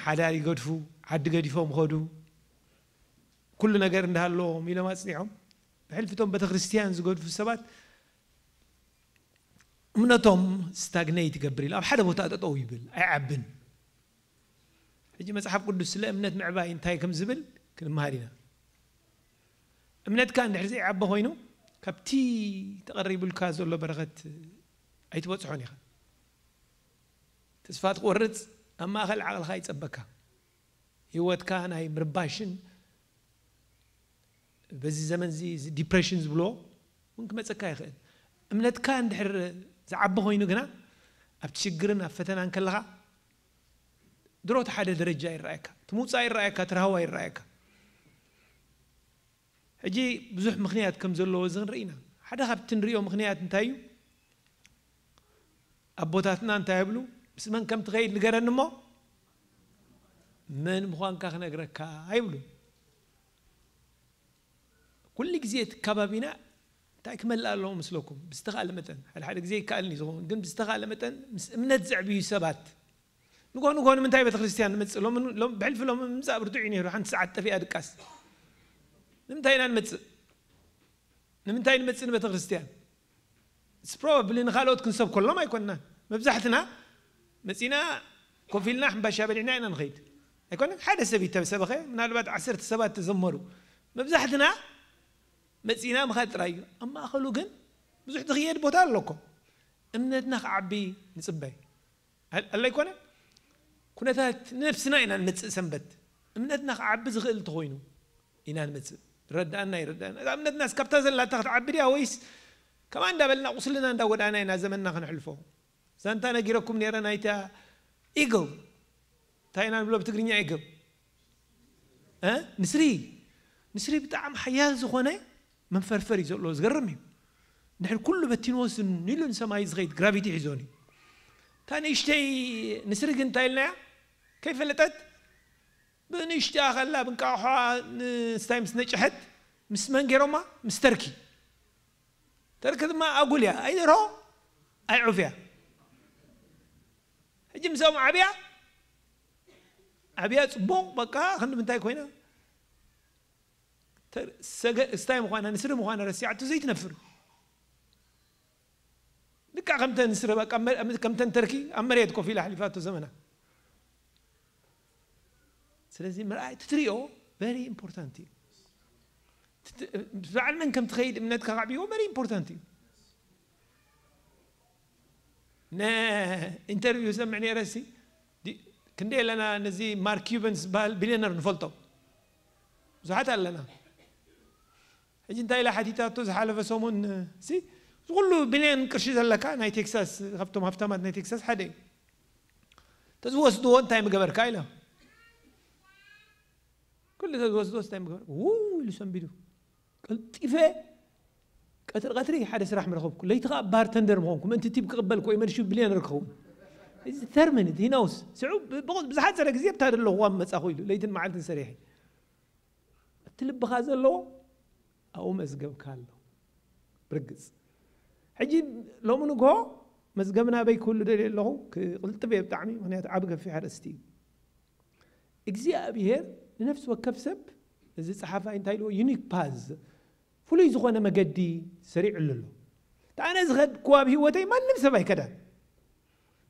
حداري يقدفوا حد يقدفوا مخدو كل نجار ندهلهم إلى ما أصنعهم بحلفتهم بت خريستيان يقدفوا السبات منتهم استغنيت قبريل أو حدا بوتا تطويبل أعبن يجي مصحف قدس لا أمنت معباين تاي كم زبل كن مهارينا أمنت كان نحرزي عبه هوينو كبتي تقرب الكاز ولا برغت أي توصحوني خا تسفات قرط أما أخل عقل خايت أبكا يوت كان هاي مرباشن بزي زمن زي ديبريشنز بلو ممكن ما تسكاي خير أمنت كان دحر زعبه هوينو جنا أبتشجرنا فتنا نكلها دروت حدا درجة يرايك تموت صاير رايك ترهوا يرايك هجي بزح مخنيات كم زلوا وزن رينا حدا خبتن ريو مخنيات نتايو أبوتاتنا نتايبلو بس من كم تغير لقرن مو من مخوان كاخنا قركا هايبلو كل جزيت كبابينا تاكمل الله مسلوكم بستغال متن الحد زي كالني زغون قم بستغال متن منت زعبي سبات نقول من تايبة خريستيان متسلو لو بحلف لهم مزابر تعيني روح عند ساعة في أدكاس نمتاين نمتاين نبت خريستيان it's probably نخالوت كنسب كله ما يكوننا مبزحتنا مسينا كوفيلنا حنباشا بالعناية نخيد يكون حدا سبيت سبخه من هالبعد عسرت سبات تزمروا مبزحتنا مسينا مخاط رايو أما أخلو جن بزح تغيير بوتال لكم أمنتنا عبي نصبي الله يكون كنا ثات نفسنا إن المتس سنبت أمنتنا عبي زغل تغوينو إن المتس رد أنا يرد أنا إذا أمنت ناس كبتزل لا تاخذ عبريها ويس كمان دابلنا وصلنا ندور أنا إن زمننا خنحلفه زانتنا جيركم نيرنا إيتا إيجل تاينا بلو بتقريني إيجل نسري بتاعم حياة زخونة من فرفري زلوا زقرمي نحن كله بتنوس نيلون سماي زغيت جرافيتي حزوني تاني إشتي نسرق نتايلنا كيف لتت بنشتاق الله بنكاحها نستايمس نجحت مسمن جيروما مستركي تركض ما أقول يا أي رو أي عفيا هجي مسوي عبيا بون بقى خلنا بنتاي كوينا استايم مخانا نسر مخانا رسيعته زي تنفر دكا كم نسر بقى كم تركي أمريت كوفي لحلفات زمنه سلازم مرأي تتريو very important فعل من كم تخيل منك عبيه very important نا انترفيو سمعني راسي كندي لنا نزي مارك كيوبنز بالبليونر نفلتو زحتها لنا هجي انت الى حديثاتو زحاله فسومون سي كله بليون قرش زلكا ناي تكساس خفتم هفتمات ناي تكساس حدي تزوسدو انت مقبر كايله كل هذا دوس تايم قبر اللي سنبيدو قلت إفا قتري حدا سراح مرخوبكم لا يتغاب بارتندر مهونكم أنت تبي قبلكم أي مرشوا بليون ركوم ثرمنت هي نوس سعوب بزحات سرق زي بتهر اللو وام مسأخوي له ليتن معلتن سريحي تلب خازن له أو مزقب كالله برقص حجي لو منو جو مزقبنا بي كل دليل له قلت بيه بتاعني وانا عبقى في حرستي اجزي أبيهر لنفس وكبسب زي صحافة انتايلو يونيك باز فلوي زخونا مجدي سريع له أنا زغد كواب هوتي ما نفسه باي كذا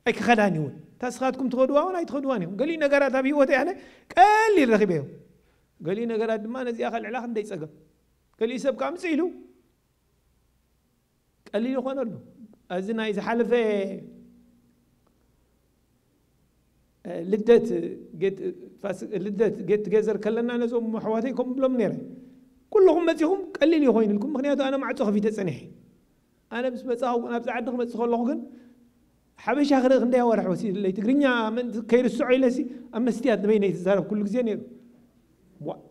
أي كخداني هون تاسخاتكم تخدوها ولا يتخدواني قال لي نجارات أبي هوتي أنا قال لي رخيبه قال لي نجارات ما نزي أخل العلاقة ندي سجى قال لي سب كام سيلو قال لي خوانا له أزنا إذا حلف لدت جت جزر كلنا أنا زوم محواتيكم بلوم نيره كلهم متهم قال لي خوين لكم مخنياتو أنا ما عاد في تسنيحي أنا بس بتصاحب أنا بساعدك ما تدخل لهجن حبيش آخر غندية ورح وسيل اللي تقرينيا من كير السعي لسي أما استياد نبينا يتزارب كل جزء نير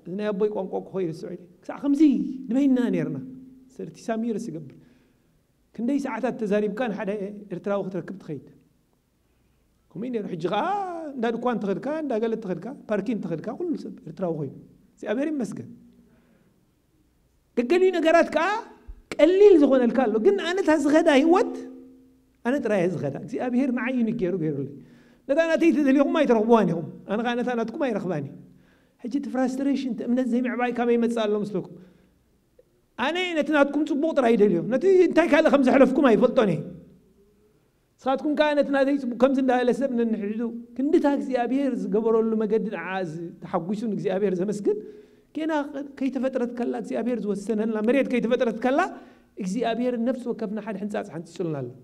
أنا أبوي قام خير السعي ساعة خمسي نبينا نيرنا صرت سامير سقبل كندي ساعات تزارب كان حدا ارترا وقت ركبت خيط كمين يروح جغا دا دكان تخدكا دا قال تخدكا باركين تخدكا كل سب ارترا وخيط سي أبيرين مسجد قال لي نجارات كا قليل زغون الكالو قلنا أنا تهزغدا هيوت أنا ترى هزغدا زي أبيهر معي نكيرو بيرو لي لذا أنا تيجي اليوم ما يترغبوني هم أنا قاعد أنا تكون ما يرغباني حجت فرستريشن من زي معباي كم يمتسال لهم مسلوكم أنا نتنادكم تبوط راي اليوم نتي انتي كهذا 5 حلفكم هاي فلطوني صاتكم كانت نادي كم زندا لسب نحدو كنت تاكسي أبيهر قبروا له مجد عاز تحققون زي أبيهر زي مسجد كنا كي تفترت كلا زي أبيهر زو السنة لا مريت كي تفترت كلا زي أبيهر النفس وكفنا حد حنساس حنسولنا له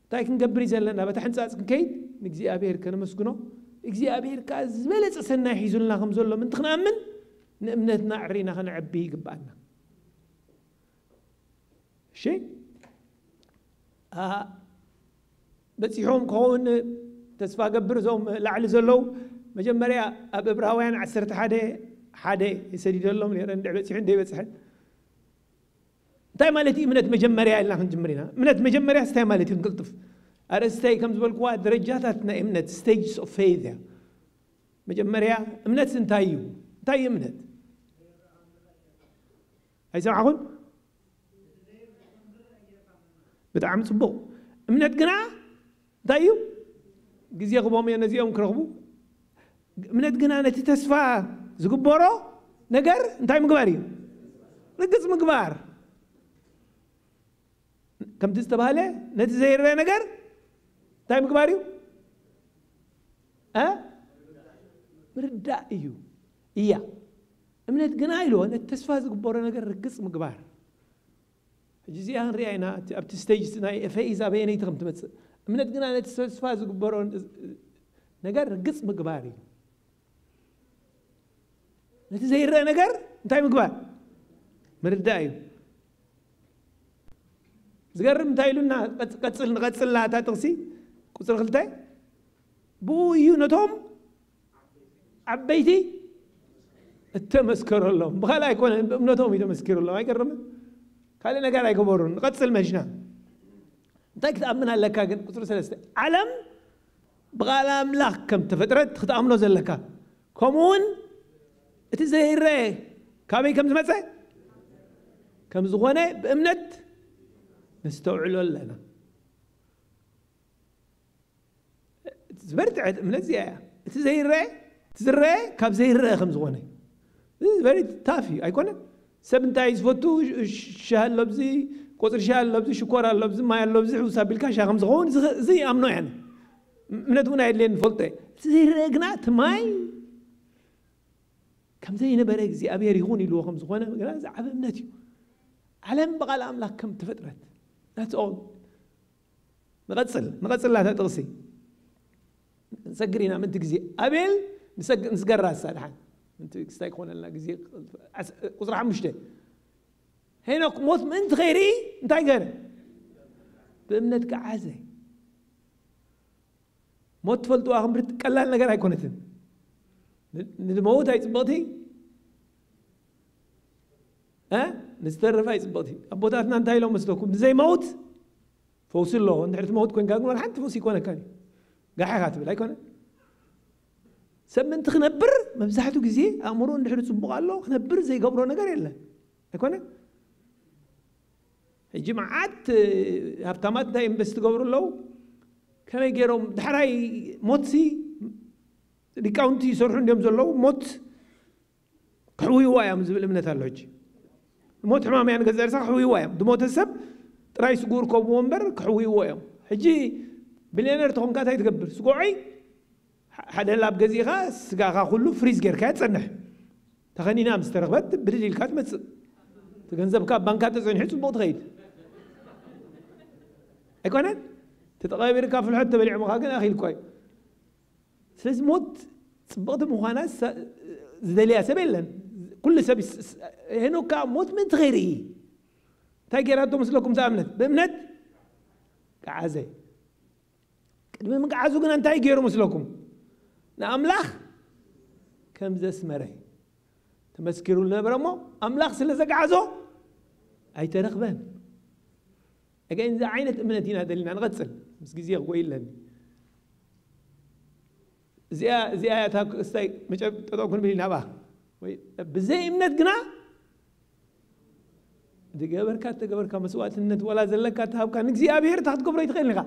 تايكن قبري زلنا بتحنساس كيد نجزي أبيهر كنا مسكونه نجزي أبيهر كاز ملص سنة حيزولنا خمزولنا من تخنامن نأمنتنا عرينا خنعبي قبالنا شيء بس يوم كون تسفى قبر زوم لعل زلو مجمريا أب إبراهيم عسرت حدا يسديد لهم لأن بس عندي بس حد تاي مالتي منت مجمريا إلا خنجمرينا منت مجمريا استاي مالتي نقلطف أرستاي كم زبل قوات درجاتنا منت stages of faith مجمريا منت سنتايو تاي منت أي سمعون بتعمل صبو منت قنا تايو جزي غبوم ينزيهم كرغبو منت قنا نتي تسفى زقبورو نجر انتاي مقباري رقص مقبار كم تستبهله نتي زير نجر انتاي مقباري مردا ايو إياه منت قنا يلو نت تسفى زقبورو نجر رقص مقبار جزي أهن ريعنا أبت ستيج سناي فإذا بيني تغم تمت منت قنا نت تسفى زقبورو نجر رقص مقباري نتي زي الرأي نجر انتاي مقبال مردايو زقرب انتاي لنا قتل لا تاتغسي قصر خلتاي بويو نتهم عبيتي التمسكر الله بخلا يكون ابنتهم يتمسكر الله ما يقرب خلينا نقرا يكبرون قتل مجنا انتاي كتأمنها لك قصر سلسة علم بغالا املاك كم تفترت تأمنه زلكا كمون اتزهيره كامي كم زمسه كم زغونه بأمنت نستوعلو لنا زبرت عد أمنت زياده اتزهيره تزره كم زهيره كم زغونه very tough أيقونه سبنتايز فوتو شهال لبزي قصر شهال لبزي شكورا لبزي ما لبزي حساب الكاش كم زغون زي أمنو يعني منت هنا يدلين فلتة تزهيره قنات ماي كم زي نبرق زي أبي يريغوني لو خمس غوانا قال زعب ابنتي علم بقى الأملاك كم تفترت that's all نغسل لا تغسي نسقرينا من تجزي أبيل نسقر راس الحين من تستيقون لنا جزي قصر حمشته هنا موت من أنت غيري أنت غير بابنتك عازي موت فلتو أخبرت كلا نقرأ يكونتن نموت هاي صباطي نسترف هاي صباطي أبوتاتنا انتهي لهم مسلوكم زي موت فوصل له نحرت موت كون قاقل ولا حتى فوسي كونه كاني قاحي خاتب لا يكونه سب تخنبر مبزحته جزي أمرون نحرت صبغ الله خنبر زي قبره نقر يلا يكونه الجماعات هبتامات دايم بس تقبروا له كما يجيرهم دحراي موتسي ሊቃውንቲ ይሰርሑ እንዲኦም ዘለዉ ሞት كحوي وايام زبل امنت اللوج موت حمام يعني غزير صح كحوي وايام دموت السب تراي سغور كوب ومبر كحوي وايام حجي بلينر تكون كاتا يتقبر سقوعي حدا لاب غزيغا سغاغا كله فريز غير كات صنح تخنينا مسترغبت بدليل كات مت تغنزب كاب بانكات تصنح صبوت غيد ايكونن تتغير كاف الحته بلع مخاكن اخي الكوي سلز موت صبغت مخاناس زدليا سبيلن كل سبي هنا كا موت من تغيري تاجراتو مسلكم زامنت بامنت كعزي قدم من قعزو كن انت يغيروا مسلكم ناملاخ كم زسمري تمسكروا لنا برمو املاخ سلازقعزو اي ترخبن اجين ذا عينت امنتينا دلينا نغتسل بس جزيه قويلن زيات هاك استاي مجب تدوكن بلينا با بزي امنت قنا تقبركا مسواتنت ولا زلكا تهبكا نك زيابير تحت قبره يتخيلني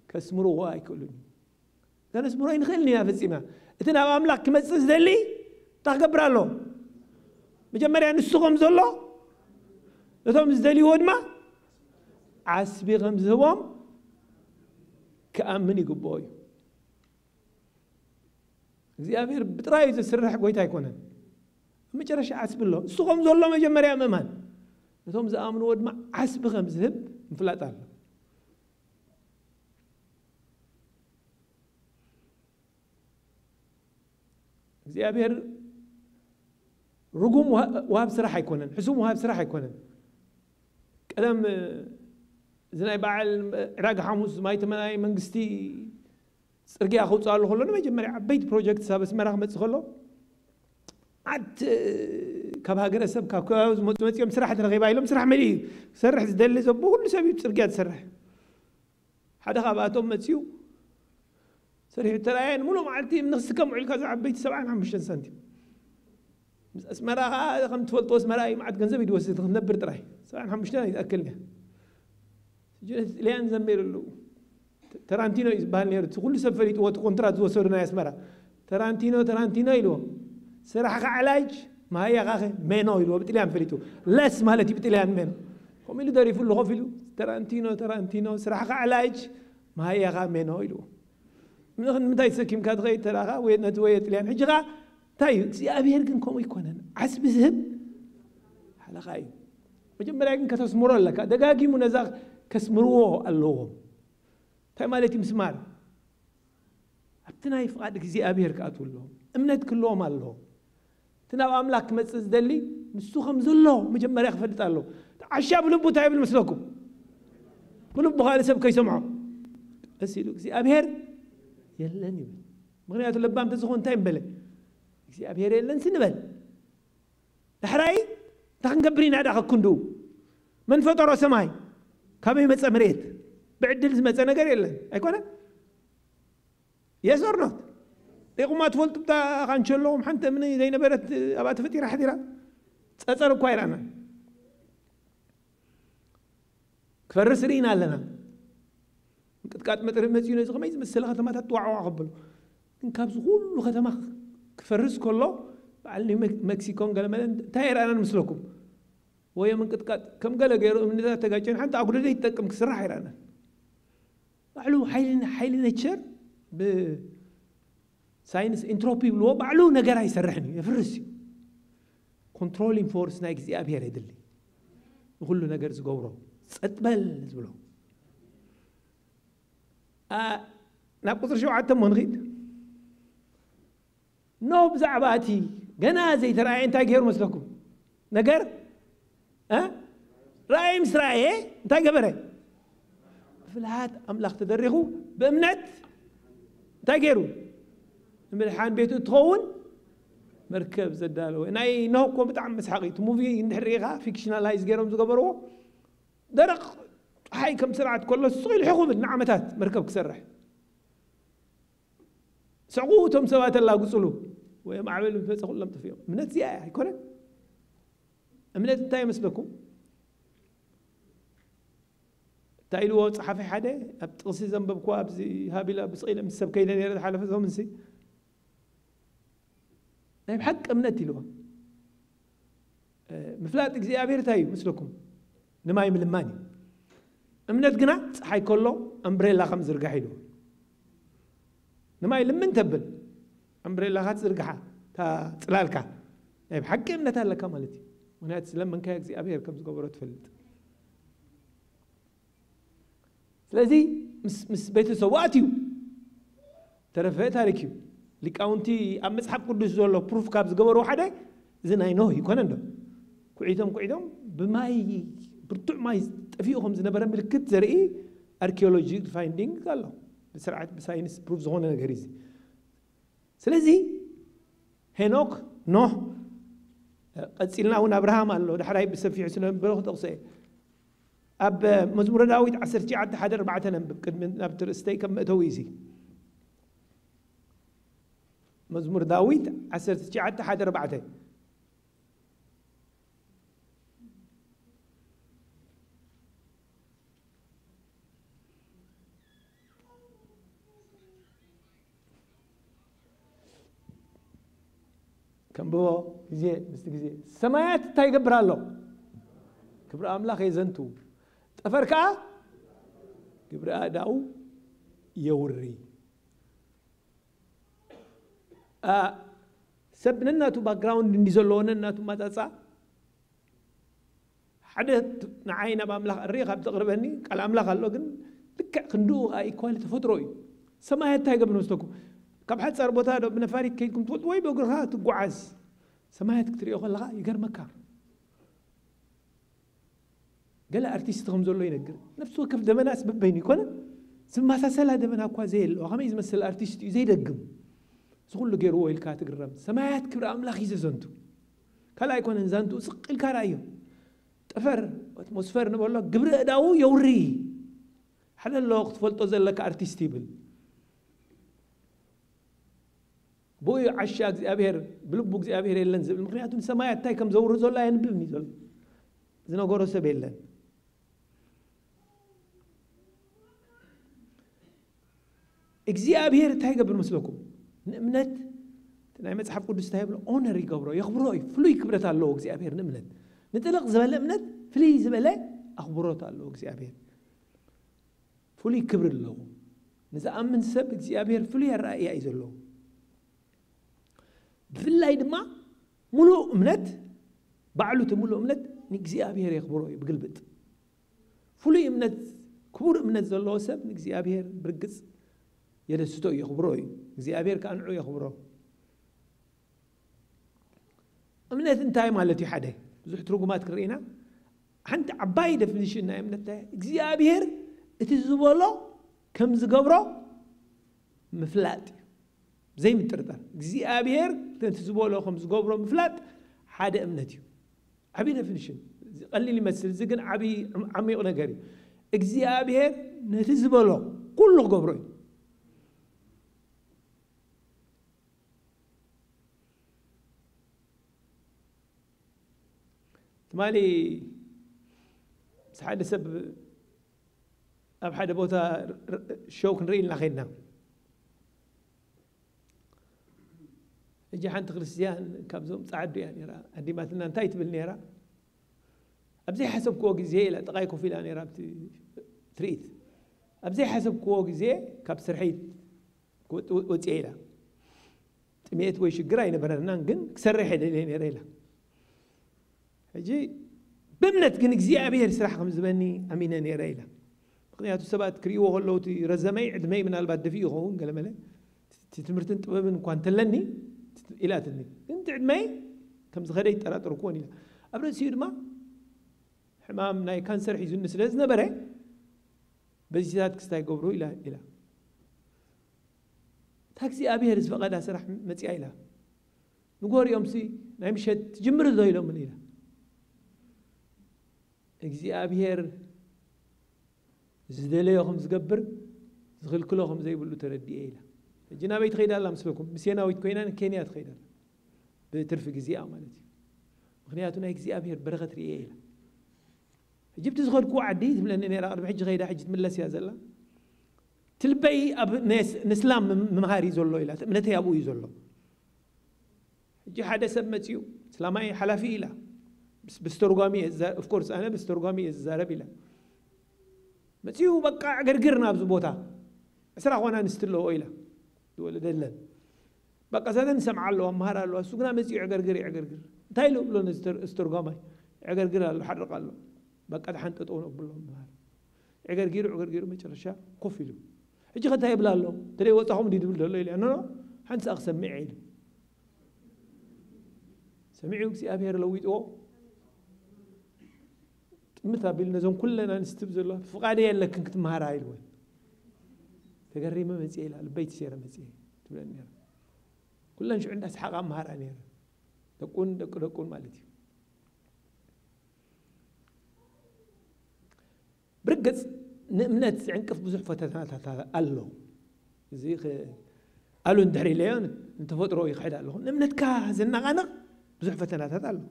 كسمرو واي كلني كان اسمرو ينخيلني يا فصيما اتنا املاك كمصص دلي تقبرالو مجمريا نسقم زلو لتم زدلي ودما عسبي غمزهم كأمن يقبوي زيابير بترايز السرح قويتا يكونن مجرش عسب الله سقم زلو مجمريا ممان لتم زامن ودما عسب غمزهم انفلات الله زيابير رقم وهاب سرح يكونن حسوم وهاب سرح يكونن قدم زناي باعل عراق حمص ما يتمناي منغستي صرقيا خوصالو خلو مجمريا عبيت بروجكت سابس مراخ مصخلو عد كاب هاجر سب كاوز متيم سرح ترغيبا يلوم سرح ملي سرح زدل زبو كل سبي صرقيا تسرح حدا خباتهم متيو سرح تراين منو معلتي من كم علكا عبيت 75 سنتيم اسمراها خم تفلطو اسمراي معد غنزب يدوسد نبر طراي 75 ياكلني جلس لين زمير له ترانتينو يزبال نير كل سفريت وقت كونترات وصرنا يسمرا ترانتينو يلو سرح علاج ما هي غاخ مينو يلو بتليان فريتو لس مالتي بتليان مينو هم اللي داري يفلو غفلو ترانتينو سرح علاج ما هي غا مينو يلو من متى يسكيم كاد غير تراغا وينت ويت ليان حجرا تاي زيابير كن كوم يكونن عسب زهب حلقاي مجمريا كن كتسمر لك دغاغي منزاق كسمرو اللهم تاي مالتي مسمار ابتنا يفقدك زيابير كاتو لهم امنت كلهم الله تناو املاك مصص دلي نسو خمزلو مجمريا خفدطالو عشاب لبو تاي بالمسلكم بلبو خالي سب كيسمعوا اسيلو زيابير يلن يبل مغنيات اللبام تزخون تايم بله زيابير يلن سنبل دحراي تخنقبرين هذا كندو من فطر سماي كمي مص مريت بعدل مص ነገር የለን አይኮነ يس اور نوت ديقو ما تفولت بتا خانشلوم حنت من زي نبرت ابا تفطير حديرا تصصر እኮ አይራና كفرسرينا لنا قطقات مطر مزيو نز خميز مسل ختمات تطوعوا قبل كن كابز كله ختمه كفرس كله بعلني مكسيكون قال مالن تاير انا مسلكم ويا من قطقات كم قال غيرو من ذا تጋጨን حتى اقول لي يتقم كسرح يرانا بعلو حيل نيتشر ب ساينس انتروبي بلو بعلو ነገር አይሰርحني يفرس كنترولين فورس نايك زي ابير يدلي كل ነገር زغورو صطبل زبلو نقطر شو عتم منغيد نو بزعباتي جنا زي ترى انت غير مسلكم نجر راي مسراي انت غبره فلهات املاخ تدرخو بامنت انت غيرو ملحان بيتو تخون مركب زدالو ناي نوكو بتاع مسحقيت موفي ندحريغا فيكشنالايز غيرهم زغبرو درق هاي كم سرعه كله صيل حقوب النعمتات مركب كسرح سعوتهم سوات الله قصلوا ويا معبل فسخ لم تفيهم منت زي يكون امنت تاي مسبكم تايلو صحفي حدا ابطسي زنببكو ابزي هابيلا بصيله مسبكين يرد حلف زوم نسي طيب حق امنتي له مفلات እግዚአብሔር ታዩ መስለኩም ንማይ ምልማኒ እምነት ግና ፀሐይ ከሎ አምብሬላ ከም ዝርጋሕ ኢሉ ንማይ ለምን ተብል አምብሬላ ኻት ዝርጋሓ ታ ጽላልካ ናይ ብሓቂ እምነት ኣለካ ማለት እዩ ምክንያት ስለምን ከ እግዚአብሔር ከም ዝገበሮ ትፈልጥ ስለዚ ምስ ቤተሰቡ ኣትዩ ተረፈ ታሪክ እዩ ሊቃውንቲ ኣብ መጽሓፍ ቅዱስ ዘሎ ፕሩፍ ካብ ዝገበሩ ሓደ ዝናይ ኖህ ይኮነ እንዶ ኩዒቶም ብማይ ብርቱዕ ማይ ጠፊኡኹም ዝነበረ ምልክት ዘርኢ አርኪኦሎጂ ፋይንዲንግ ኣሎ ብስርዓት ብሳይንስ ፕሩፍ ዝኾነ ነገር እዩ ስለዚ ሄኖክ ኖህ ቀፂልና እውን አብርሃም ኣሎ ድሕራይ ብሰፊሑ ስለነበረ ክጠቕሰ أب مزمور داوود 19:14 ننبب قدم نبتر استي كم مأتويزي مزمور داوود 19:14 كم بو زي مستجزي سمايات تايقبر الله كبر أملاك يزنتو تفركا كبر أداو يوري سبنا تو باك جراوند نزلونا تو ما تسا حدث نعينا بأملاك الريخ بتقربني قال أملاك الله جن لك خندوق إيكواليتي فتروي سمايات تايقبر نستوكو كم حد صار بوتادو بنفاري كيكم تقول وين بقولها تقعز سمايات كتير يقول لها يقر مكة قال أرتيست خمزولو ينقر نفسه كيف دمنا أسبب بيني كونه سما ساسلا دمنا كوازيل وهم يزمس الأرتيست زي دقم سقول له جيرو الكاتجرام سمايات كبر أملاخ يزنتو كلا يكون إنزانتو سق الكرايو تفر أتموسفير نقول له قبر داو يوري حدا الوقت فلتو زلك أرتيستيبل بوي عشاق زابير بلبوك زابير يلن زبل مخنياتون سمايات تاي كم زور زولا ينبلني زول زنا غورو سبيلن እግዚአብሔር ታይ ገብር መስለኩም ንእምነት ናይ መጽሐፍ ቅዱስ ታይ ብሎ ኦነር ይገብሮ ይኽብሮ ፍሉይ ክብረት አለው እግዚአብሔር ንእምነት ንጥልቅ ዝበለ እምነት ፍሉይ ዝበለ አኽብሮት አለው እግዚአብሔር ፍሉይ ክብር አለው ንዝኣምን ሰብ እግዚአብሔር ፍሉይ ራእይ እዩ ዘሎ ብፍላይ ድማ ሙሉእ እምነት ባዕሉ ሙሉእ እምነት ንእግዚአብሔር ይኽብሮ ብግልብጥ ፍሉይ እምነት ክቡር እምነት ዘለዎ ሰብ ንእግዚአብሔር ብርግጽ يدستو يخبروي እግዚአብሔር ካንዑ يخبرو እምነት እንታይ ማለት እዩ ሓደ ብዙሕ ትርጉማት ክርኢና ሓንቲ ዓባይ ዴፊኒሽን ናይ እምነት እግዚአብሔር እቲ ዝበሎ ከም ዝገብሮ ምፍላጥ ዘይ ምጥርጣር እግዚአብሔር እቲ ዝበሎ ከም ዝገብሮ ምፍላጥ ሓደ እምነት እዩ ዓባይ ዴፊኒሽን ቀሊል ይመስል እዚ ግን ዓባይ ዓሚቕ ነገር እዩ እግዚአብሔር ነቲ ዝበሎ ኩሉ ዝገብሮ እዩ تمالي سحاد سب أب حدا بوتا شوك نرين لخينا جي حنت خريستيان كابزوم تعدو يعني را عندي مثلا انتايت بالنيرة أبزي حسب كوك زي لا تقايكو في الانيرة تريد أبزي حسب كوك زي كاب سرحيت وتعيلا تميت ويش قراينا برنان قن كسرحي لين ريلا هجي بمنت كن እግዚአብሔር ስራሕ ከም ዝበኒ ኣሚነ ነይረ ኢላ ምክንያቱ ሰባት ክሪዎ ከለዉ እቲ ረዘመይ ዕድመይ ምናልባት ደፊኡ ይኸውን ገለመለ እቲ ትምህርትን ጥበብን እኳ እንተለኒ ኢላትኒ ግን እቲ ዕድመይ ከም ዝኸደ ይጠራጠርክዎን ኢላ ኣብ ርእሲኡ ድማ ሕማም ናይ ካንሰር ሒዙኒ ስለ ዝነበረ በዚ ሰዓት ክስታይ ገብሩ ኢላ እታ እግዚኣብሔር ዝፈቐዳ ስራሕ መፂያ ኢላ ንጎሪኦምሲ ናይ ምሸት ትጅምር ዶ ኢሎምን ኢላ እግዚአብሔር ዝደለየኹም ዝገብር ዝኽልክለኹም ዘይብሉ ተረዲኤ ኢላ እጅና ቤት ኸይዳላ ምስለኩም ምስየናዊት ኮይና ኬንያ ትኸይዳላ ብትርፊ ግዚኣ ማለት እዩ ምክንያቱ ናይ እግዚአብሔር በረኸት ርኤ ኢላ እጅብቲ ዝኸድኩ ዓዲ ትብለኒ ነይራ ቅድሚ ሕጂ ኸይዳ ሕጂ ትምለስ እያ ዘላ ትልበይ ኣብ ንእስላም ምምሃር እዩ ዘሎ ኢላ እምነተይ ኣብኡ እዩ ዘሎ ሕጂ ሓደ ሰብ መፅኡ እስላማይ ሓላፊ ኢላ بسترغامي اوف كورس انا بسترغامي الزارب لا متيو بقى غرغرنا بزبوتا اسرا وانا نستلو اويلا ولدلن بقى زادن سمع له امهر له سوغنا متي غرغر تايلو بلو استرغامي غرغر له حرق له بقى حنططو ነው ብሎ امهر غرغر مጨረሻ ኮፊሉ እጂ ከታ ይብላሎ ተለይ ወጣሁም ዲድብል له ይላል ነው حنس اقسمع عيد سمعوا እግዚአብሔር ለዊጦ متى بالنزون كلنا نستبذل الله فقادي لك كنت مهار هاي الوين تقريبا مزيه لا البيت سيره مزيه تبلني كلنا شو عندنا اسحاق مهار انير دقون مالتي برقص نمنت عنقف بزح فتنات الله زي قالوا ندري ليون انت فطروا يخحد الله نمنت كازنا غنق بزح فتنات الله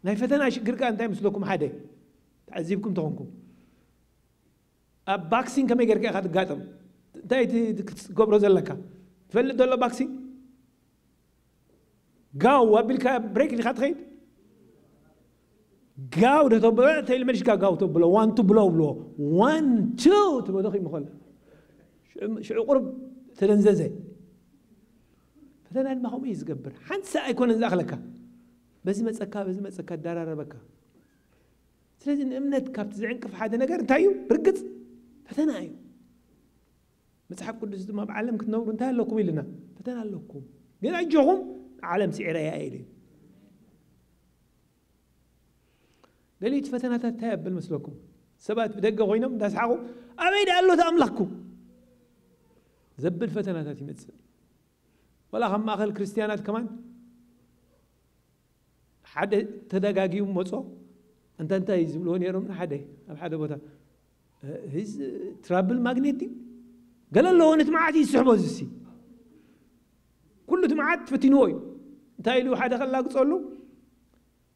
ناي فتنا شقرقا انت يمسلكم حدا تعذيبكم تخونكم باكسين كما يقرقا خد قاتم انتي تقبرو زلكا تفلد ولا باكسين قاو وابلكا بريك اللي خد خيد قاو ده تبلا تايل ماليش قاو تبلا 1 2 بلو 1 2 تبغى دخي مخل شو قرب تلنززي فتنا ما هم يزقبر حنسا يكون زاخلكا بزي ما تسكا داراربك سلازي امنت كابت زعنك في حدا نجر انتايو برقص فتنايو مصحف قدس ما بعلمك تنور انتهى لكم لنا فتنا لكم قال اجوهم عالم سعر يا ايلي قاليت فتنات تاب بالمسلكم سبات بدقه غينم داس حقو ابيد قال له تاملكم زبل فتنات يمثل ولا هم اخل كريستيانات كمان حدا تدقاقيو مصو انت يزبلون يرم حدا حدا بوتا هيز ترابل ماغنيتي قال له انت معاتي يسحبوا زسي كله تمعات فتنوي تايلو حدا خلاق تصلو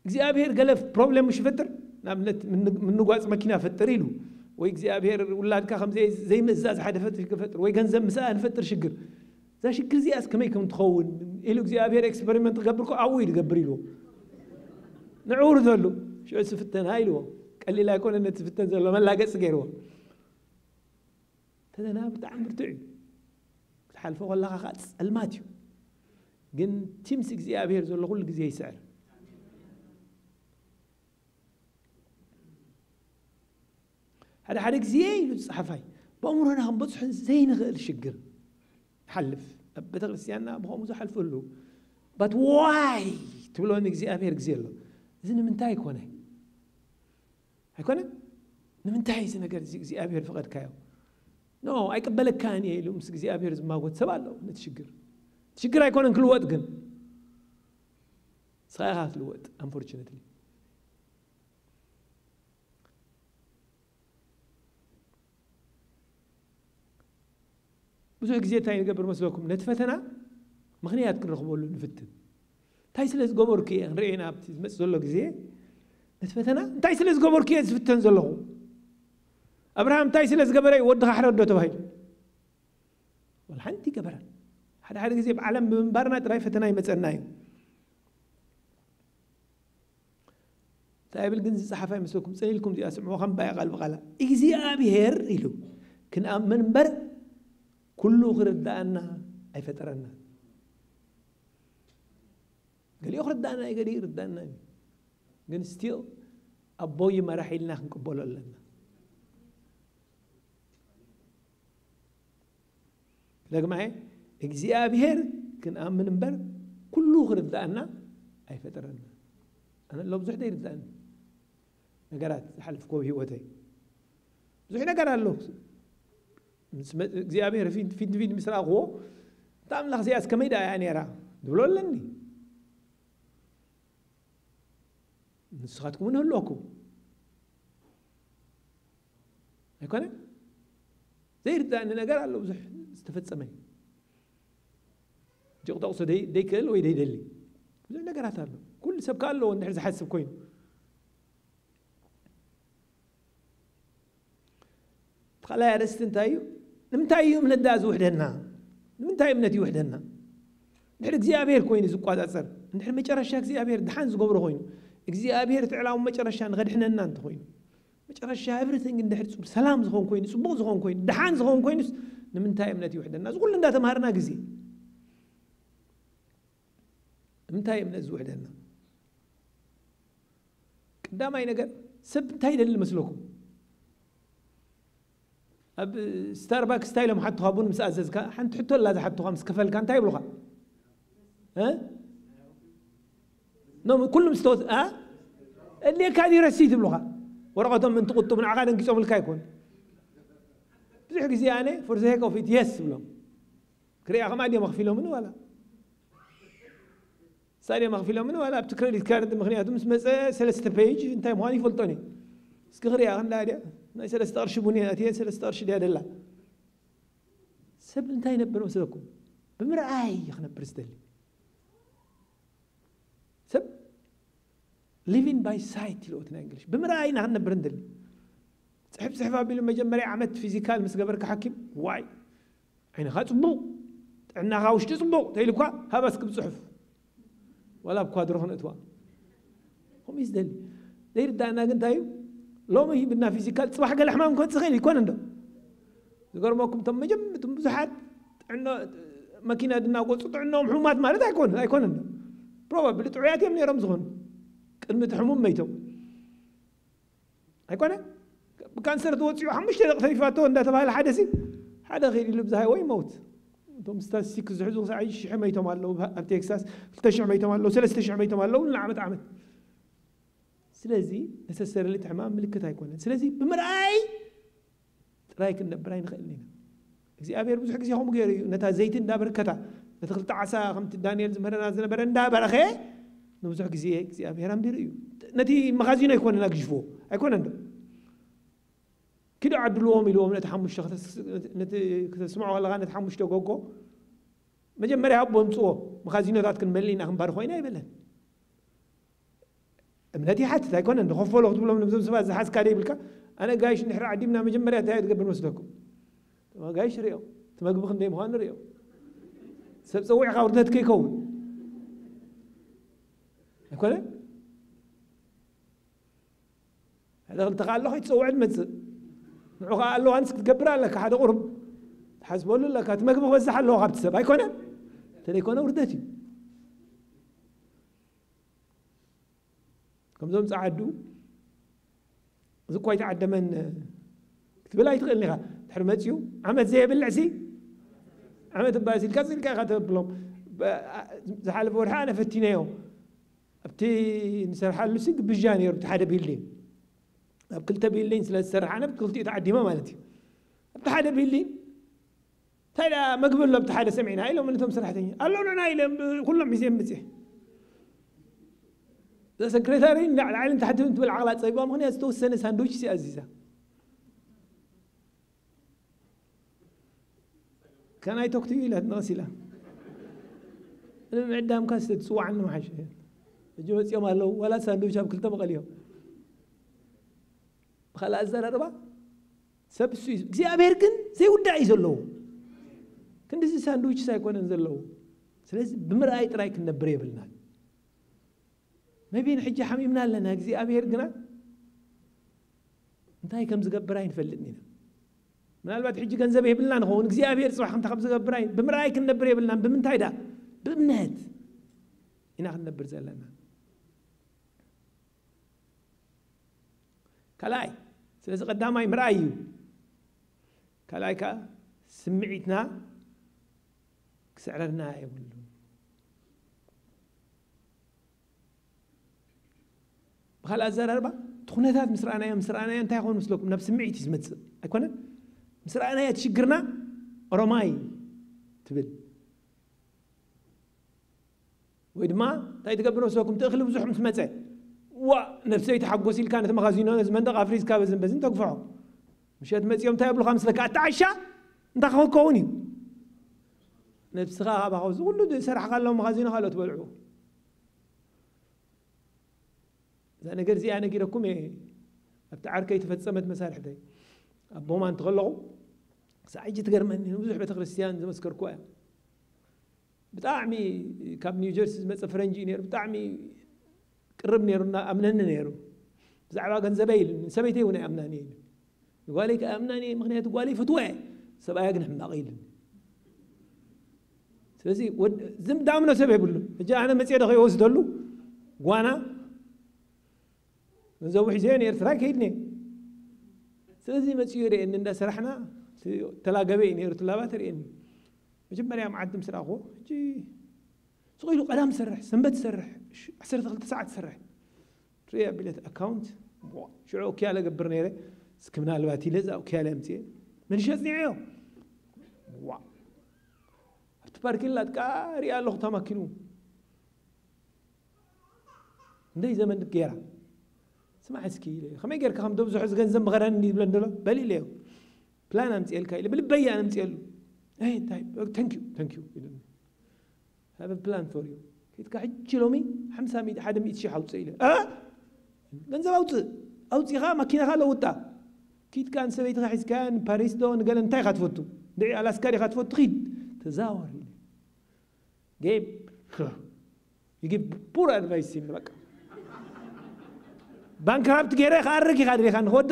እግዚአብሔር ገለፍ ፕሮብሌም مش فطر نابنت من نغواص ماكينه فطر يلو ወይ እግዚአብሔር ولادካ ከምዘ زي مزاز حدا فطر ወይ ገንዘብ مساء نفطر شجر ذا شجر زي اسكميكم تخون يلو እግዚአብሔር ኤክስፐሪመንት ገብርكو አውይ ይገብር ይሉ نعور ذلو شو سفتن هايلو قال لي لا يكون ان تفتن ذلو ملاقص غيرو تدنا بتاع مرتعي تحلفوا والله خاص الماتيو ግን تيمس እግዚአብሔር ዘሎ ሁሉ ጊዜ ይስዕር هذا حد ጊዜ صحفاي بأمرنا هم بصح زي نغل شجر حلف بتغسيانا بهم زحلفوا but why تقولوا ان እግዚአብሔር ጊዜ له زين من تاي كونه هيكونه من تاي زين ነገር እግዚአብሔር فقد كايو نو አይቀበለክ ካን ይሉ ምስ እግዚአብሔር ዝማጎት ሰባለው ነትሽግር አይኮነን ክልወጥ ግን ሳይሃት ልወጥ unfortunately ብዙ ጊዜ ታይ ነገር መስለኩም ነትፈተና ምክንያት ክንረክበሉ ንፍትን እንታይ ስለዚ ገበርኩ እንሪና ኣብቲ ዝመጽ ዘሎ ግዜ ነትፈተና እንታይ ስለዚ ገበርኩ ዝፍተን ዘለኹ ابراهيم እንታይ ስለዚ ገበረ ወድኻ ሕረዶ ተባሂሉ ወልሓንቲ ገበረ ሓደ ግዜ ብዓለም ብምንባርና ጥራይ ፈተና ይመጸና እዩ ታይብል ግን ዝጻሓፋ ይመስለኩም ጸሊልኩም ዚኣ ስምዑ ከም ባይ ቃል በቃላ እግዚአብሔር ኢሉ ክንኣምን እምበር ኩሉ ክርዳእና ኣይፈጠረና قال يخردنا يقدر يردنا ግን still أبوي مراحلنا نقبله لنا لكن معي እግዚአብሔር كن آمن بر كله خردنا أي فترنا أنا لو بزح ده يردنا نقرأت حلف كوي هوتي بزح نقرأ له እግዚአብሔር في مسرع هو تعمل خزياس كميدا يعني را دولو لني نسخاتكم منه لكم هيكون زي رد أن نقرأ له بزح استفدت سمي جو تقصد دي كل ويدي دلي بزح نقرأ له كل سب قال له نحرز حسب كوين خلا يا رست انتايو نمتايو من الداز وحدنا نمتايو من الدي وحدنا نحر እግዚአብሔር كوين زقوا أثر نحر مجرى الشاك እግዚአብሔር دحان زقبره كوين እግዚአብሔር ትዕላው መጨረሻ ንገድሕነና እንተ ኮይኑ መጨረሻ everything እንድሕር ሰላም ዝኸውን ኮይኑ ጽቡቕ ዝኸውን ኮይኑ ድሓን ዝኸውን ኮይኑስ ንምንታይ እምነት ይውሕደና ዝኩሉ እንዳተማሃርና ግዜ ንምንታይ እምነት ዝውሕደና ቀዳማይ ነገር ሰብ እንታይ ይደሊ መስለኩም ኣብ ስታርባክስ ታይሎም ሓቱ ኻቡን ምስ ኣዘዝካ ሓንቲ ሕቶ ላ ዝሓቱኻ ምስ ከፈልካ እንታይ ይብሉኻ نو كل مستوى اللي كان يرسي تبلغها ورقتهم من تقطوا من عقاد انكسوا من الكايكون بزح زي يعني فرزه هيك وفي تيس بلهم كريا ما عندي مغفي له منه ولا سالي مغفي له منه ولا بتكرر لي كانت مغنيات مس سلسته بيج انت مهاني فلطوني سكريا لا دي ناي سلسته ارشبوني اتي سلسته ارشد يا دلا سب انت ينبر مسلكم بمرعاي يخنا برستلي سب living by sight لوتنا انجلش بمراينا هنبر ندل صحف ابي لما جمري عملت فيزيكال مس قبرك حكيم واي عين خاصبو عنا غاوش تصبو تيلكوا هبسك بصحف ولا بكوادرو نتوا هم يزدل دير دانا كنتايو لو ما هي بدنا فيزيكال صباح قال حمام كنت تخيل يكون عنده يقرمكم تم جمتم بزحات عندنا ماكينه دنا قصط عندهم حمات مالت يكون عنده probably تعياتي من رمزهم كلمة حموم ميتو هيكونه بكانسر توصيو حمش تلقفيفاتو اندا تبع الحدثي حدا غير اللي بزاي وي موت انتم ستاتستيك زحزو عايش حميتو مالو بتكساس 3 ميتو مالو 3 ميتو مالو نعمت عمت سلازي نسسر لي تحمام ملكت هيكونه سلازي بمرأي رايك النبراين خلينا እግዚአብሔር ብዙ ጊዜ ሆም ገሪ ነታ ዘይት እንዳበረከታ ለተክልታ ዓሳ ከምት ዳንኤል ዝመረና ዝነበረ እንዳበረኸ ብዙ ጊዜ እግዚአብሔር አምቢር እዩ ነቲ መጋዚኖ ይኮንና ግሽፎ አይኮን እንደ كده عدلوهم يلوم نتحمش نت كتسمعوا ولا غنت حمش تجوجو مجمري هبهم صو مخازينات كن ملينا خنبار خوينا يبلن امنتي حتى تكون عند خفوا لو تقولوا من زمان زحاس كاري بلكا انا جايش نحر عديمنا مجمري تاعي تقبل مسلكم ما جايش ريو تمقبخ ندي مهان ريو سوي قاورتك كيكون يكون هذا التقال له يتسوى عند متز قال له انت تقبر لك هذا قرب تحسبوا له لك تمقبخ وزح له غبتسب هيكون ترى يكون وردتي كم زوم صعدوا زكوا يتعدى من تبلا يتغني حرمتيو عمد زي بالعسي عمد باسيل كاسل كاتب لهم زحال بورحانه فتينايو ابتي نسرح له سق بالجاني بتحدى بيلين بكلتا بيلين سلا سرحانه بكلتي تعدي ما مالتي بتحدى بيلين تايلا مقبل له بتحدى سمعنا اي لو منتم سرحتين قالوا لنا اي كلهم مزيان مزيح ذا سكرتاري على العالم تحدى انت بالعقلات صيبهم هنا استوسن ساندويتش سي عزيزه كان اي توك تقيل هاد نغسله انا معدام كاس تسوى عنه حاجه الجوز يوم قالوا ولا ساندويتش بكلتا مقليهم خلاص زرربا سبسو እግዚአብሔር ግን ዘይውዳይ ዘሎ ክንዲስ ሳንድዊች ሳይኮን እንዘለው ስለዚህ ብምርአይ ጥራይ ክንነብር ይብልናል መቢን ሕጂ ሐሚምና ለና እግዚአብሔር ግና እንታይ ከም ዝገብር አይንፈልጥኒና ምናልባት ሕጂ ገንዘብ ይብልና ነው እግዚአብሔር ጽባሕ ከም ተከብ ዝገብር አይ ብምርአይ ክንነብር ይብልናል ብምንታይ ዳ በእምነት ኢና ክንነብር ዘለና كلاي سلسة قدامي مرأيو كلاي كا سمعتنا كسعرنا يقولون بخال أزار أربعة تخونتات مسرعنا يا انت يخون مسلوكم نفس سمعتي زمت أكون مسرعنا يا تشجرنا رماي تبل ويدما تاي تقبلوا مسلوكم تأخلوا بزحم سمتين ونفسي تحقوسي كانت مخازينه زمان دغ افريز كابزن بزن تقفعوا مشيت متيوم تايبلو 5 لك اتعشى انت خو كوني نفسها باخذ كله سرح قال لهم مخازينه قالوا تبلعوا انا قرزي انا كيركم بتعرك يتفصمت مسارح دي ابو ما تغلقوا ساعه تقرمني بزح بيت كريستيان زي مسكركوا بطعمي كاب نيو جيرسي مص فرنجي نير بطعمي قرب نيرنا أمننا نيرو زعما جنزبيل سبيتي ونا أمناني يقول لك أمناني مغنيات يقول لي فتوى سبعة يجنح مقيل سلسي زم دامنا سبب له جاء أنا مسير أخي وسدلو وانا نزوج زين يرتراك هيدني سلسي مسير إن الناس رحنا تلاقى بيني يرتلا باتريني مجمع معدم سراخو جي سقيلو قدام سرح سنبت سرح 10 ساعات سرح تريا بلت اكاونت شو كياله قبرنيره سكمنا الباتي لزا وكياله امتي من شزني عيو وا تبارك الله تكاري الله تمكنو ندي زمن غيرا سمع اسكي خمي غير كم دوز حز غنزم غراني بلندلو بلي ليو بلان امتي الكاي بالبيا امتي له اي طيب ثانك يو هذا بلان فور يو كيت كحج لومي 500 حدا 100 شي حوص إله ገንዘብ አውጥ ኻ መኪና ኻ ለውጣ كيت كان سويت راح كان باريس دون قال انت خاتفتو دي العسكري خاتفتو خيد تزاور جيب يجيب بور ادفايس بقى بانكرابت غير خارج خادري خان خد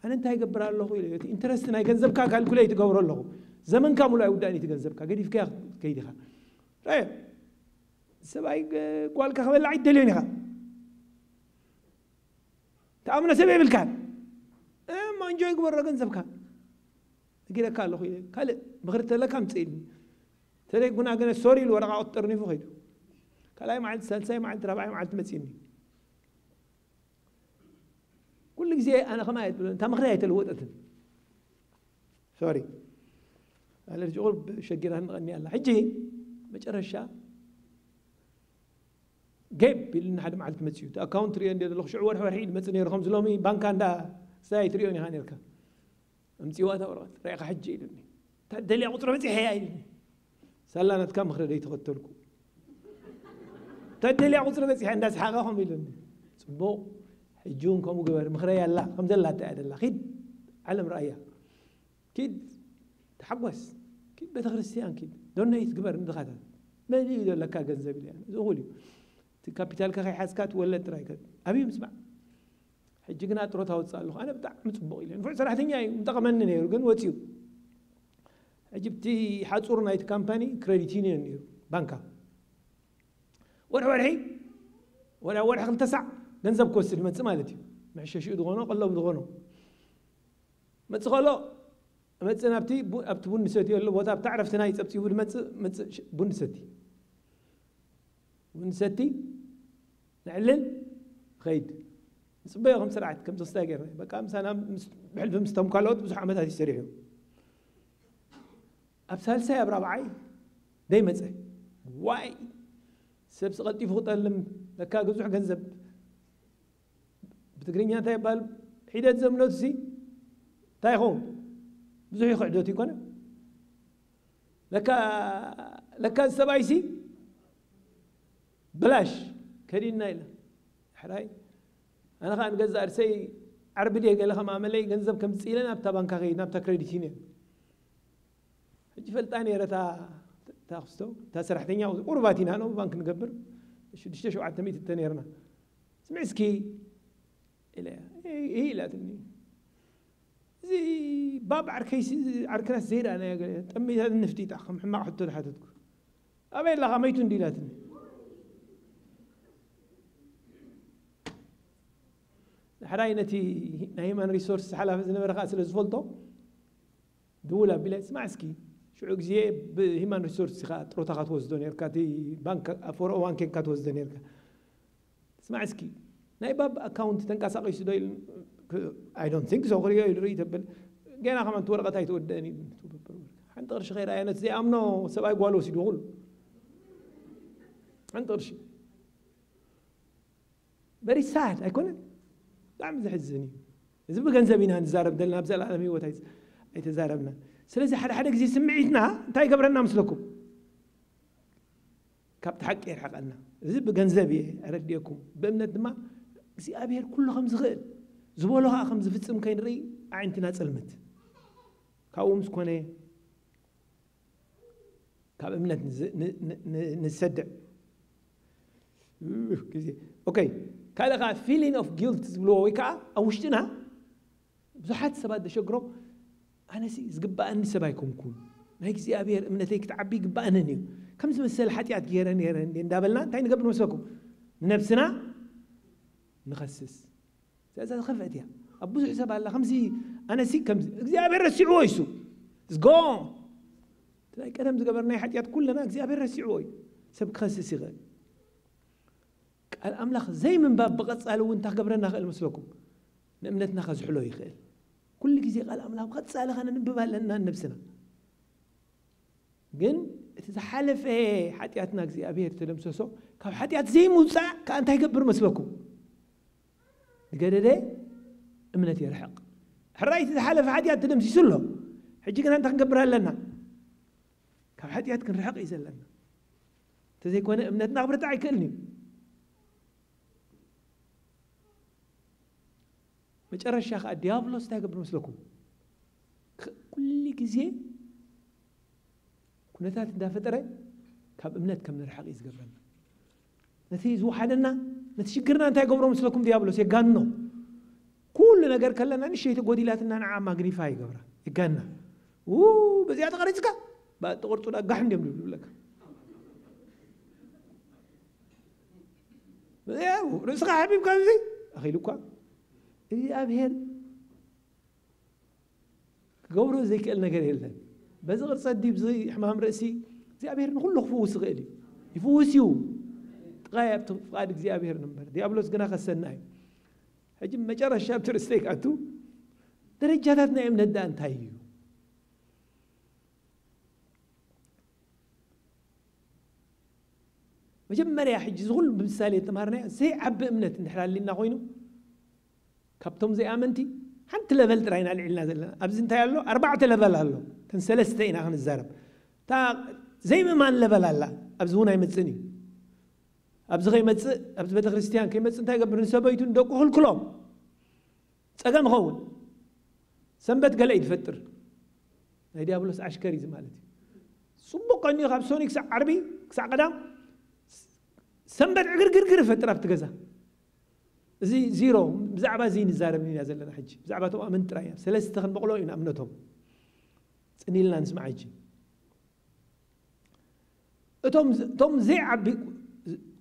انا انت يقبر الله خويا انترست انا ገንዘብካ ካልኩሌት ይገብር الله زمن كامل አይውዳኒ ተገንዘብካ ገዲፍ ከ ከይዲኻ አይ ሰባይ ቋልካ ከበላ አይደለኒ ኻ تأمنا سبب الكان ما نجوا يقبر رجل كان كده قال خوي قال بغرت لك كم تسيل ترى كنا قلنا سوري الورقة أطرني فوق هيدو قال أي معد سلسة معد ربع معد تمسيني كل زي أنا خمايت أنت ما خريت الوقت سوري أنا رجول شجرها نغني الله حجي بجرى الشا جيب بين حد معلت متسيو أكاونت ريان دي لو شعور حين مثلا يرخم زلومي بنك عنده ساي تريوني هانيركا امتي واتا ورات ريق حجي لني تدلي قطره متي حياي سلانت كم خري تقتلكو تدلي قطره متي حي الناس حقهم يلني صبو حجون كم غبر مخري الله خمس الله تعالى الله خد علم رايا كيد تحبس كيد بيت كريستيان كيد دون يتقبر ندخاتها ما يدير لك غنزب يعني زغولي كابيتال كخي حاسكات ولا ترايكات ابي مسمع حجينا طروتا وتصالح انا بتاع مطبق لي نفع صراحتني متقمن نير كن وتيو جبتي حصور نايت كامباني كريديت يونيون نير بانكا ورحي ولا خل تسع ገንዘብ كوسل مت مالتي معشش دغونو قلب دغونو متصخلو متصنابتي ابت بون سيتي ولا بوتا بتعرف تناي صبتي ود مت بون ستي ونستي نعلل خيد صبيهم سرعت كم تستاجر بقى مثلا بحلف مستم كالوت بزح عمتها يستريحوا ابسال سي بربعي دايما صي واي سبس قلتي فوق لم لك غزح ገንዘብ بتقرينيا تاي بال حيدت زمنوت سي تايخون بزح يخعدوت يكون لك السبايسي بلاش كريم نايلة حراي أنا خان جزء أرسي عربي ليه قال لهم عملي جنزب كم تسيلنا أبتا بنكا غير نبتا كريديتيني هجي فلتاني رتا تاخستو تاسرحتين ياو قرباتين هانو بنك نقبر شو عتميت التنيرنا سمعسكي إلى إيه لا تني زي باب عركيس عركناس زير أنا يا قال تمي هذا النفتي تاخم ما أحطه لحدتكم أبين لا غميتون دي لا تني حراينتي هيمان ريسورس حلا فزنا برخاس لزفولتو دولا بلا اسمع سكي شو عكزي هيمان ريسورس خا تروتا خات وزدون يركاتي بنك فور وان كين كات وزدون يركا اسمع سكي ناي باب اكاونت تنقاسقي سدويل اي دونت ثينك سو غريو يريد بل جينا خمنت ورقه هاي توداني حنطرش غير اينت زي امنو سباي قالو سيدول حنطرش بري ساد ايكون دعم زحزني إذا بجنزبينا نزارب دلنا بزل العالمي وتايز يتزاربنا سلسة حدا زي سمعتنا تاي قبرنا مسلكم كابت حق يرحق لنا إذا بجنزبي أرديكم بأمنا الدماء زي أبير كله خمس غير زبولها خمس فتسم كين ري عينتنا تسلمت كاوم سكوني كاب أمنا نسدع اوكي كالغا feeling of guilt زبلو ويكا اوشتنا بزحات سبات دشغرو انا سي زغباني سبايكم كون ناي እግዚአብሔር እምነቴ ክትዓቢ ግባአነኒ ከም ዝመሰለ ኃጢአት ገይረን እንዳበልና እንታይ ንገብር መስለኩም ነፍስና ንኸስስ ስለዚ خفت ያ አብዙ حساب አላ ከምዚ انا سي ከም እግዚአብሔር ረሲዑ ይሱ ዝጎ تلاقي ቀደም ዝገበርናይ ኃጢአት ኩለና እግዚአብሔር ረሲዑ ወይ ሰብ ክኸስስ ይኽእል ቃል አምላኽ ዘይ ምንባብ በቀጻለ ወንታ ገብረና ኽእል መስለኩም ንእምነትና ከዝሕሎ ይኽእል كل ጊዜ ቃል አምላኽ በቀጻለ ኸነ ንብባለና ነፍስና ግን ተዘሓለፈ ኃጢአትና እግዚአብሔር ተደምሰሶ ካብ ኃጢአት ዘይ ሙጻእ ከአንታ ይገብር መስለኩም ገደደ እምነት ይርሕቅ ሕራይ ተዘሓለፈ ኃጢአት ተደምሲሱሎ ሕጂ ግን አንታ ክንገብር ኣለና ካብ ኃጢአት ክንርሕቅ ይዘለና ተዘይኮነ እምነትና ክብረታ አይክእልኒ መጨረሻ ዲያብሎስ ታይገብር መስለኩም ኩል ጊዜ ኩነታት እንዳፈጠረ ካብ እምነት ከም ንርሕቅ ይዝገብረና ነቲ ዝወሓደና ነቲ ሽግርና እንታይ ገብሮ መስለኩም ዲያብሎስ የጋኖ ኩሉ ነገር ከለና ንሸይተ ጎዲላትና ንዓ ማግኒፋ ይገብራ ይጋና በዚያ ተቀሪጽካ ባጥቁርጡ ዳጋሕ እንደም ይብለካ ያው ርስኻ حبيب ካዚ አኺሉካ እግዚአብሔር ገብሮ ዘይክእል ነገር የለን በዚ ቅርጸ ዲብ ዚ ሕማም ርእሲ እግዚአብሔር ንኩሉ ክፍውስ ይኽእል ይፍውስዩ ጥቃያብቲ ፍቃድ እግዚአብሔር ነበር ዲያብሎስ ግና ከሰና እዩ ሕጂ መጨረሻ ብትርስተይክ ኣቱ ደረጃታት ናይ እምነት ዳ እንታይ እዩ መጀመርያ ሕጂ ዝኩሉ ብምሳሌ ተማሃርና ዘይዓቢ እምነት እንድሕራልና ኮይኑ ካብቶም ዘይኣመንቲ ሓንቲ ለቨል ጥራይና ልዕልና ዘለና ኣብዚ እንታይ ኣሎ 4 ለቨል ኣሎ ተን 3 ኢና ክንዛረብ تا زي ما نلبل الله أبزونا يمتسني أبزغي يمتس أبز بيت خريستيان كي يمتس انتاي قبل نسبيتون دوكو هل كلام سأقام خون سنبت قال عيد فتر هيدي أبلس عشكري زمالتي صبق أني خابسوني كسع عربي كسع قدام سنبت عقر فتر أفتقزا زي زيرو بزعبا زين الزارب من يازل لنا حج بزعبا تو أمن ترايا سلسة خن بقولوا إن أمنتهم سني لنا نسمع حجي توم زي عبي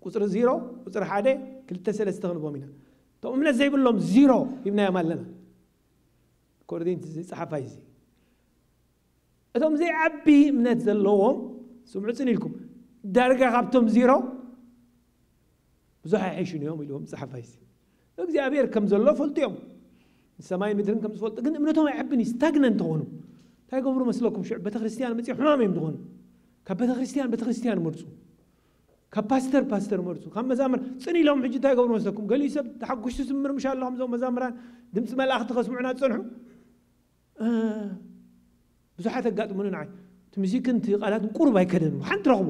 قصر زيرو قصر حادة كل تسلسة خن بومينا توم من زي بقول لهم زيرو يبنى يمال لنا كوردين زي صحفايزي توم زي عبي من تزلوهم سمعوا سني لكم درجة خبتهم زيرو بزح يعيشون يوم اليوم صحفايزي እግዚአብሔር ከም ዘሎ ፈልጥዮም ሰማይ ምድርን ከም ዝፈልጥ ግን እምነቶም አይዕብኒ ስታግነንት ሆኑ ታይገብሩ መስለኩም ሽዕ ቤተክርስቲያን መጽ ሕማም ይምድሆኑ ከቤተክርስቲያን መርጹ ከፓስተር መርጹ ከመዛምር ጽኒ ኢሎም ሕጂ ታይገብሩ መስለኩም ገሊሰብ ተሐጉሽ ስምር ምሻለሁም ዘው መዛምራን ድምጽ መላእክት ከስሙዕና ጽንሑ ብዙሓት አጋጥሙን ናይ ትምሲክንቲ ቃላት ቁርብ አይከደኑ ሓንቲ ረኽቡ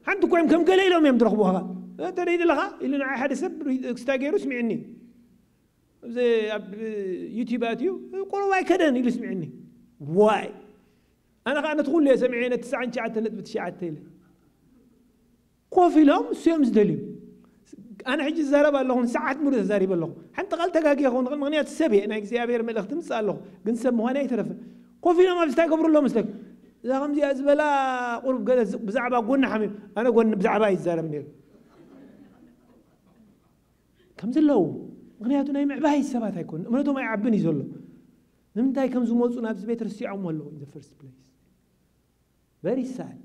ሓንቲ ቆይም ከም ገለ ኢሎም እዮም ድረኽቡها تريد لها اللي أنا حد سب استاجر اسمعني زي يوتيوباتيو يقولوا واي كذا اللي يسمعني واي أنا قاعد أدخل لي سمعين 9 ساعات بتشعات تيلي قوفي لهم سيمز دليل أنا حجي الزرب الله ساعات مرة زارب الله حتى قال تجاكي أخون مغنيات السبع أنا إكسيابير من الأختم سأل الله قن سموها أنا يترف قوفي لهم أبستاجر الله مستك إذا خمسة أزبلا قرب قال بزعبة قلنا حميم أنا قلنا بزعبة الزرب نير كم زلوا مغنياتنا يمع بهاي السبات هيكون مرتهم ما يعبني زلوا نمتى كم زموتنا نفس بيت رسيعهم ولا in the first place very sad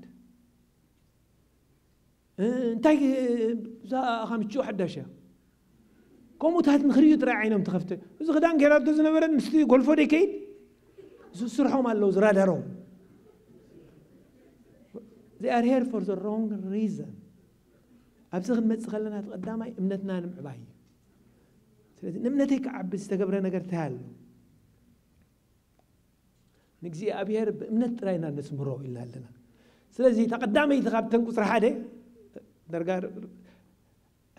انتاي زا خمسة حداشة كم تهت نخريج ترى عينهم تخفته إذا خدان كيرات دوزنا برد مستي غولفو ديكيد زو سرحهم على لوز رادارهم they are here for the wrong reason أبزغ المتسخلنا قدامي امنتنا نمعباي ስለዚህ እምነቴ ከዓብስ ተገብረ ነገር ታያለ ንግዚ አብሔር በእምነት ጥራይና ነስምሮ ይላልና ስለዚህ ተቀዳመይ ተኻብተን ቁጥር ሓደ ደርጋር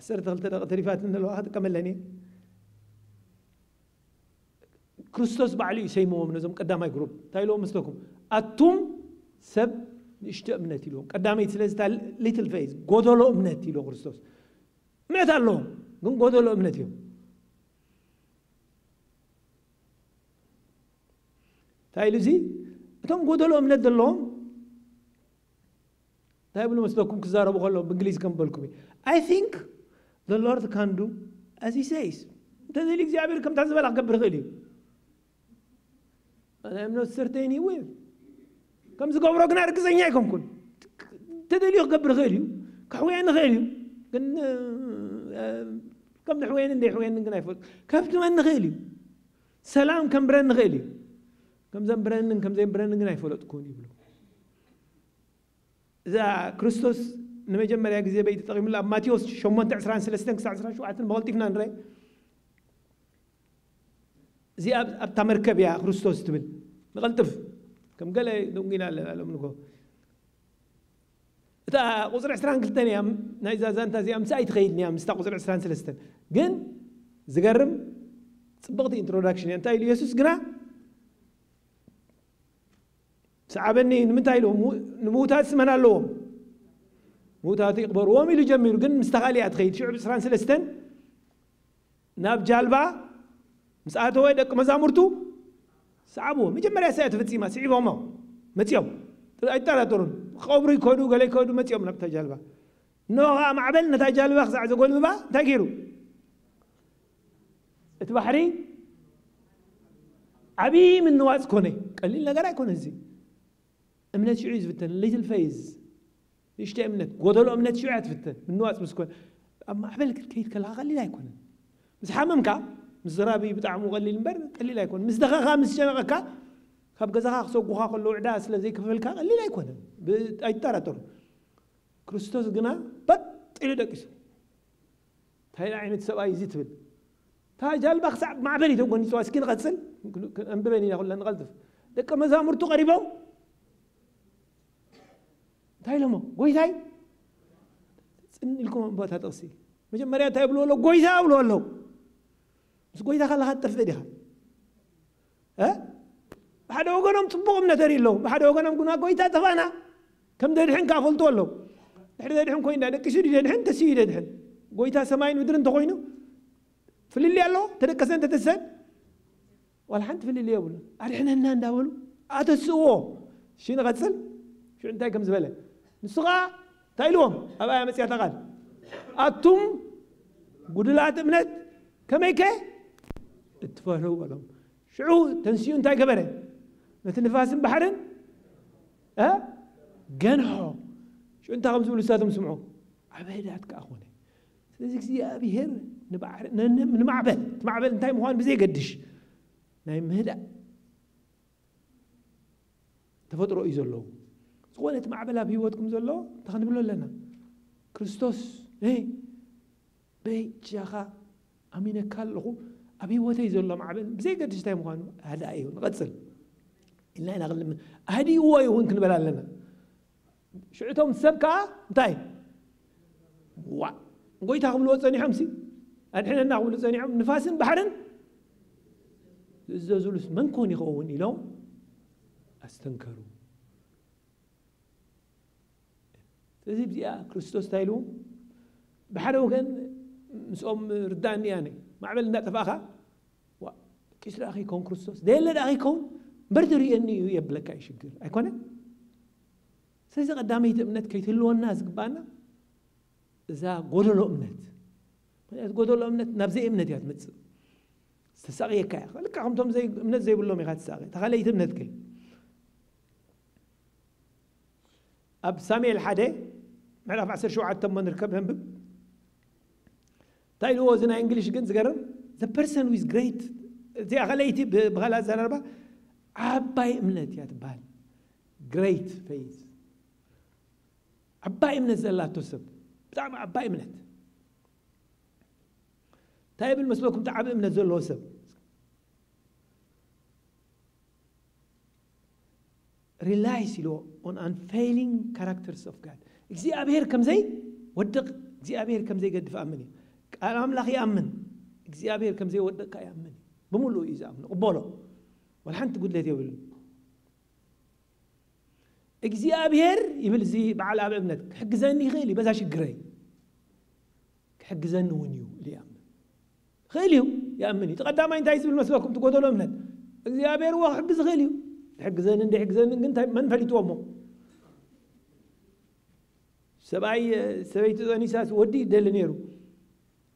12 ደቂቃ ተሪፋት እንለዋት ከመለኔ ክርስቶስ ባዕሉ ይሰይሞም ነዞም ቀዳማይ ግሩፕ ታይሎ መስለኩም አቱም ሰብ نشتاق منتي له قدامي ثلاثة ليتل فيز قدولو منتي له كريستوس منت الله قن قدولو منتي تايلو زي توم قدولو منت دلهم تايبلو مسلوكم كزاربو خلو بإنجليز كم بالكم I think the Lord can do as he says تدري لك زعبير كم تعزب على قبر غلي I'm not certain he will كم زقوا رجنا ركزين ياكم كل تدري قبر غلي كحوين غلي كن كم حوين ندي حوين نقنا يفوت كابت من غلي سلام كم برن غلي كم زين برن كم زين برن نقنا يفوت تكون يبلو إذا كريستوس نمجمع يا جزء بيت تقيم الله ماتيوس شومان تعسران سلسلة تعسران شو عتن بغلطي فنان رأي زي أب تمركب يا كريستوس تبل نغلطف كم قال دونجينا لا منكو تا قصر عسران قلتني يا نايزا زانتا زي أمس أي تخيلني يا مستق قصر عسران سلسلة جن زجرم سبقتي introduction يعني تايل يسوس جنا سعبني نمتايلو نموتات سمنا لهم موتات يقبر وامي اللي جميلو قن مستغالي أتخيل شعب عسران سلسلة ناب جالبا مساعته ويدك مزامرتو سعبوه مجمع ساعات فتسي ما سعيبه ما متيوم أيتارا ترون خبري كودو قال كودو متيوم نبتا جالبا نوغا معبل نتا جالبا خزع زقول ببا تاكيرو اتبحري عبي من نواز كوني قليل لقرا يكون هزي امنت شعيز فتن ليتل فيز يشتي امنت قدولو امنت شعيات فتن من نواز مسكون اما عبل كيت كلا قليل يكون بس حممك مزرابي بتاعمو قليل مبر قليل يكون مزدخا مس شبكا خاب غزخا سوقها كله عدا سلازي كفلكا قليل يكون ايتراتور كريستوس غنا بط الى دقس تاي عينت سباي زيتبل تا جالبا خصع مع بني تكون سواسكين قصل انببني نقول نغلطف دك مزامرتو قريبو تاي لمو غويتاي صن لكم بوتا تقسي مجمريا تاي بلو لو غويتا بلو لو بس غويتا خلا خاطر فديها ها بحد وغنم طبق من تري له بحد وغنم كنا غويتا تفانا كم درحن كافلتو له نحن درحن كوين دك سيدي درحن تسيد درحن غويتا سماين مدرن تخوينو في اللي الله تركسن تتسن ولا حنت في اللي يقول احنا هنا نداولو اتسوو شنو غتسل شو انت كم زبله نسغا تايلوم ابا مسيا تقال اتم غدلات امنت كميكه اتفهروا ولهم شعو تنسيون تاي كبره نتنفاسن بحرن ها جنحو شو انت خمس بلو ساتم سمعوا عبيداتك اخوني ስለዚህ እግዚአብሔር ንማዕበል ትማዕበል እንታይ ምዃኑ ብዘይ ገድሽ ናይ ምህዳእ ተፈጥሮ እዩ ዘለዎ ዝኾነ እቲ ማዕበል ኣብ ሂወትኩም ዘሎ ተኽንብሎ ኣለና ክርስቶስ በጃኻ ኣሚነካ ኣለኹ ኣብ ሂወተይ ዘሎ ማዕበል ብዘይ ገድሽ እንታይ ምዃኑ ሃዳእ እዩ ንቐፅል ኢልና ኢና ክልምን ኣህዲእዎ እውን ክንበላ ኣለና ሽዑቶም ሰብ ከዓ እንታይ ዋ غويتا قبل وصني حمسي الحين انا قبل وصني حم نفاسن بحرن الزوزلس من كون يخون يلو استنكروا تزيب يا كريستوس تايلو بحرو كان مسوم رداني يعني ما عمل نتفاخا كيش اخي كون كريستوس ديل اخي كون بردري اني يبلك اي شكر ايكونه سيزا قدامي امنت كيتلو الناس قبانا إذا قولوا له أمنت قولوا له أمنت نبزي أمنت يا تمت تساقي كاي لك عمتهم زي أمنت زي بقول لهم يا تساقي تخلي يتمنت كي أب سامي الحادي ما عرف عسر شو عاد تم نركبهم بب تايلو وزنا إنجليش جنز قرن the person who is great زي أغليتي بغلا زربا عباي أمنت يا تبال great faith عباي أمنت زلات تسب بتاع عباي منت طيب المسلوكم تاع عباي منت زول سب relies on unfailing characters of God እግዚአብሔር ከም ዘይ ወድቅ እግዚአብሔር ከም ዘይ ገድፍ አመን ቃል አምላክ ያመን እግዚአብሔር ከም ዘይ ወድቅ ያመን በሙሉ ይዛም ነው ቆቦሎ ወልሐንት ጉድለት ይብል እግዚአብሔር ይብል زي بعل اب ابنت حجزني خيلي بزا شجري حجزني ونيو ليامن خيليو يامني تقدم انت عايز بالمسلكم تقولوا امنت እግዚአብሔር هو حجز خيليو حجزن እንደ حجزن እንት من فليتومو سبعي سبيت انيساس ودي دلنيرو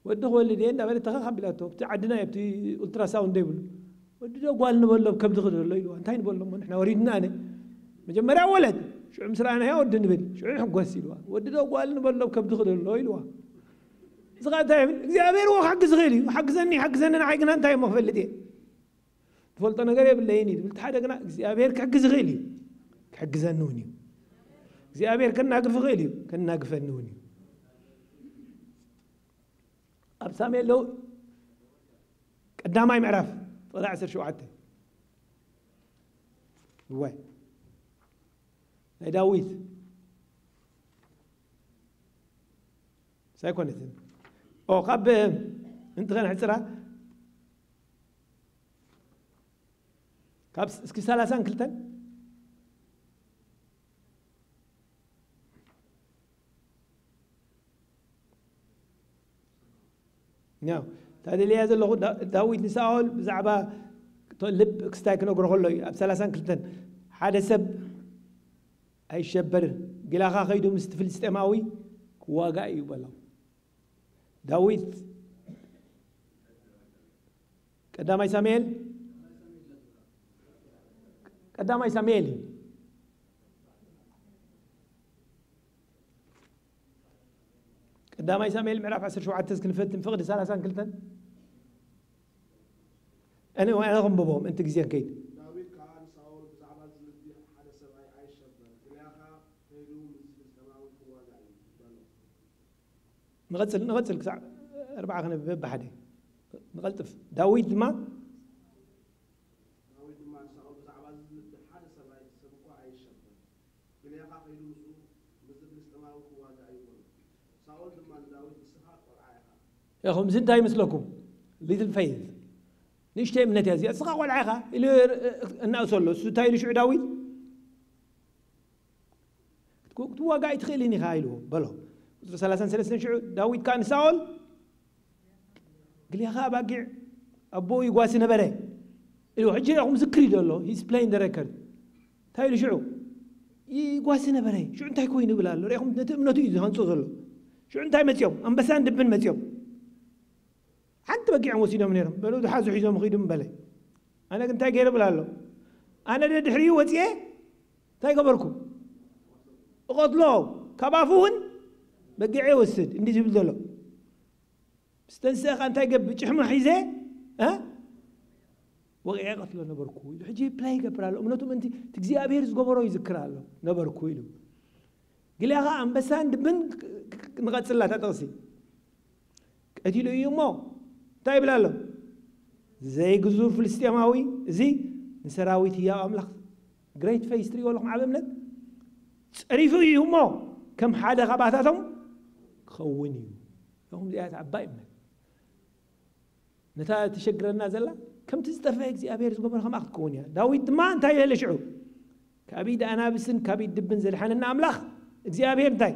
ود ولدي انت بل تخخم بلاته تعدنا يبتي الترا ساوند ديبل ود قال نبلب كبد خدلو يلو انت نبلب احنا وريدنا انا مجمريا ولد شو مسرانا يا ود نبل شو حقوس يلوا ود قال نبلب كبد خدلو يلوا زغاتا እግዚአብሔር هو حجز غيري حجزني حجزنا عيقنا انت ما فلدي تفلط ነገር የብለይኒ ብልታደግና እግዚአብሔር كحجز غيلي كحجزنوني እግዚአብሔር ከናግፍ غيلي ከናግፈንوني أبسامي لو قدامي معرف طلع 10 شوعته وين داويت سايكونتين او قب انت غن حصرا كابس اسكي 30 كلتن نعم هذا اللي هذا اللي داويد نساول زعبا لب اكستايك نقر خلوي اب 30 كلتن حدا سب اي شبر قلاخا خيدو مستفل استماوي واقع يبلاو داويد قدامي ساميل قدامي ساميل معرف 10 شو عتز كنفتن فقد 30 كلتن انا غنبوهم انت جزير كيد داويد كان ساول زعبا زلدي حدا سبعي عايش شبر قلاخا خيدو مستفل استماوي واقع يبلاو نغسل كسع 4 خنا بحدي نغلطف داويد ما ساول زعبا زلدي حدا سبعي سبقوا عايش شبر قلاخا خيدو مستفل استماوي واقع يبلاو ساول دمان داويد اسحاق والعايخه يا اخو مزنت هاي مثلكم ليتل فيث نشتي من نتازي اسحاق والعايخه اللي الناس له ستاي لشو داويد تواقع يتخيلني خايلو بلو 33 شعو داويد كان ساول قال يا خا باقي ابوي يقاسي نبره لو حجي اخو مسكري دلو هيز بلاين ذا ريكورد تايلو شعو يقاسي نبره شو انت كوين بلالو ريخم نتمنتو يز هانصو زلو شو انت متيوم انبسان دبن متيوم حتى باقي عم وسيده منيرم بلو حازو حيزو مخيدم بلاي انا كنت غير بلالو انا دحري وتيه تاي قبركم قتلو كبافون بقي وسد اندي جبل دلو استنسخ انت يقب جحم حيزه ها وقع قتلو نبركو حجي بلاي قبرالو امنتم انت تግዚአብሔር ዝገበሮ ይዝክራሉ ነበርኩ ይሉ ግላኻ አንበሳን ድብን ንቀጽላ ተጠቅሲ ቀቲሉ ይሞ ታይ ብላሎ ዘይ ግዙፍ ፍልስጤማዊ እዚ ንሰራዊት ያ አምላኽ ግሬት ፌስ ትሪዮ ለኩም ዓበምነት ጽሪፉ ይሞ ከም ሓደ ኻባታቶም خون يو لهم زيات عباي من نتا تشجرنا زلا كم تستفى እግዚአብሔር ዝገበሮ ከም አክትኮን ያ ዳዊት ድማ እንታይ ኢለ ሽዑ ከቢድ አናብስን ከቢድ ድብን ዘልሐንና አምላኽ እግዚአብሔር እንታይ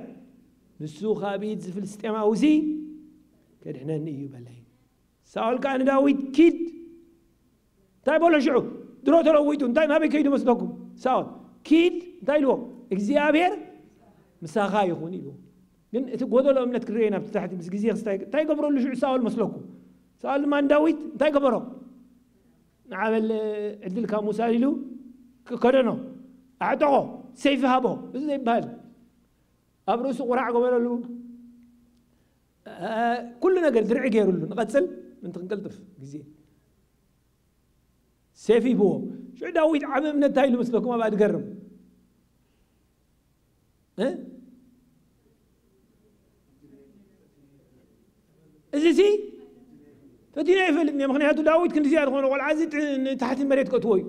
ንሱ ከቢድ ፍልስጤማዊ እዚ ከድሕነኒ እዩ በላይ ሳኦል ካን ዳዊት ኪድ እንታይ በሎ ሽዑ ድሮ ተለዊጡ እንታይ ናበይ ከይዱ መስለኩም ሳኦል ኪድ እንታይ ኢልዎ እግዚአብሔር ምሳኻ ይኹን ኢልዎ ግን እቲ ጎደሎ እምነት ክርኤና ብታሕቲ ምስ ግዜ እንታይ ገብረሉ ሽዑ ሳኦል መስለኩም ሳኦል ማን ዳዊት እንታይ ገበሮ ንዓበል ዕድልካ ሙሳ ኢሉ ከደኖ ኣዕጠቆ ሰይፊ ሃቦ እዚ ዘይበሃል ኣብ ርእሱ ቁራዕ ገበረሉ ኩሉ ነገር ድርዒ ገይሩሉ ንቐፅል ምንቲ ክንቀልጥፍ ግዜ ሰይፊ ይብዎ ሽዑ ዳዊት ዓብ እምነት እንታይ ኢሉ መስለኩም ኣብኣ ትገርም እዚ ሲ فتينا يفلتني مخنياتو داويد كنت زياد خونه قول عزيت تحت المريت كتوي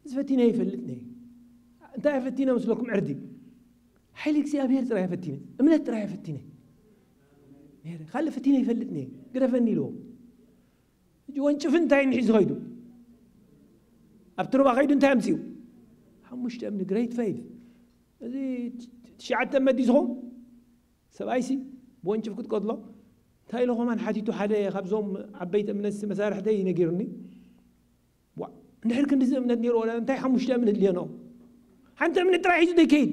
بس فتينا يفلتني انت فتينا مسلكم عردي حيلك سي ابير ترى يفتيني امنت ترى يفتيني خلي فتينا يفلتني قرفني له جوان شوف انت عين حيز غيدو ابتربا غيدو انت امسيو حمشت من جريت فيث زي شعت مديزهم سبايسي بونشف كنت قدله تاي له من حاجته حدا خبزهم عبيت من المسارح دي ينقرني نحن كنا زي من النير ولا انت حمش من اللي انا حنت من تراحي دي كيد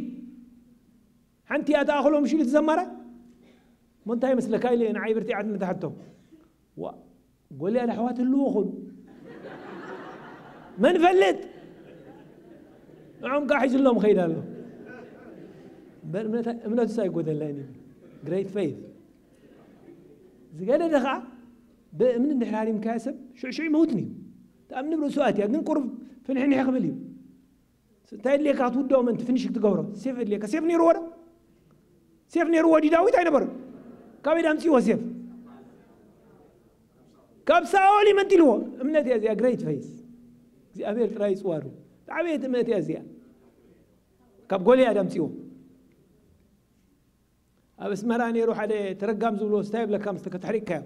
حنت يا داخلهم شي تزمره ما انت مثلك هاي انا عايبرتي عاد تحته قول لي الاحوات اللوخن ما نفلت عم قاعد لهم خير له من تسايقود اللاني جريت فيث زقاله دخا من النحراري مكاسب شو يموتني تأمن برو سؤاتي أجن قرب فنحني حقبلي تايد ليك عطود دوم أنت فنشك تجورا سيف ليك سيف نيرورا سيف نيرورا دي داوي تاين بر كابي دام سيوا سيف كاب ساولي من تلو منتي أزيا جريت فيس زي أبير رايس وارو تعبيت منتي أزيا كاب قولي أدم سيوا أبس مراني يروح عليه ترقم زولو ستايب لك خمسة كتحريك كاب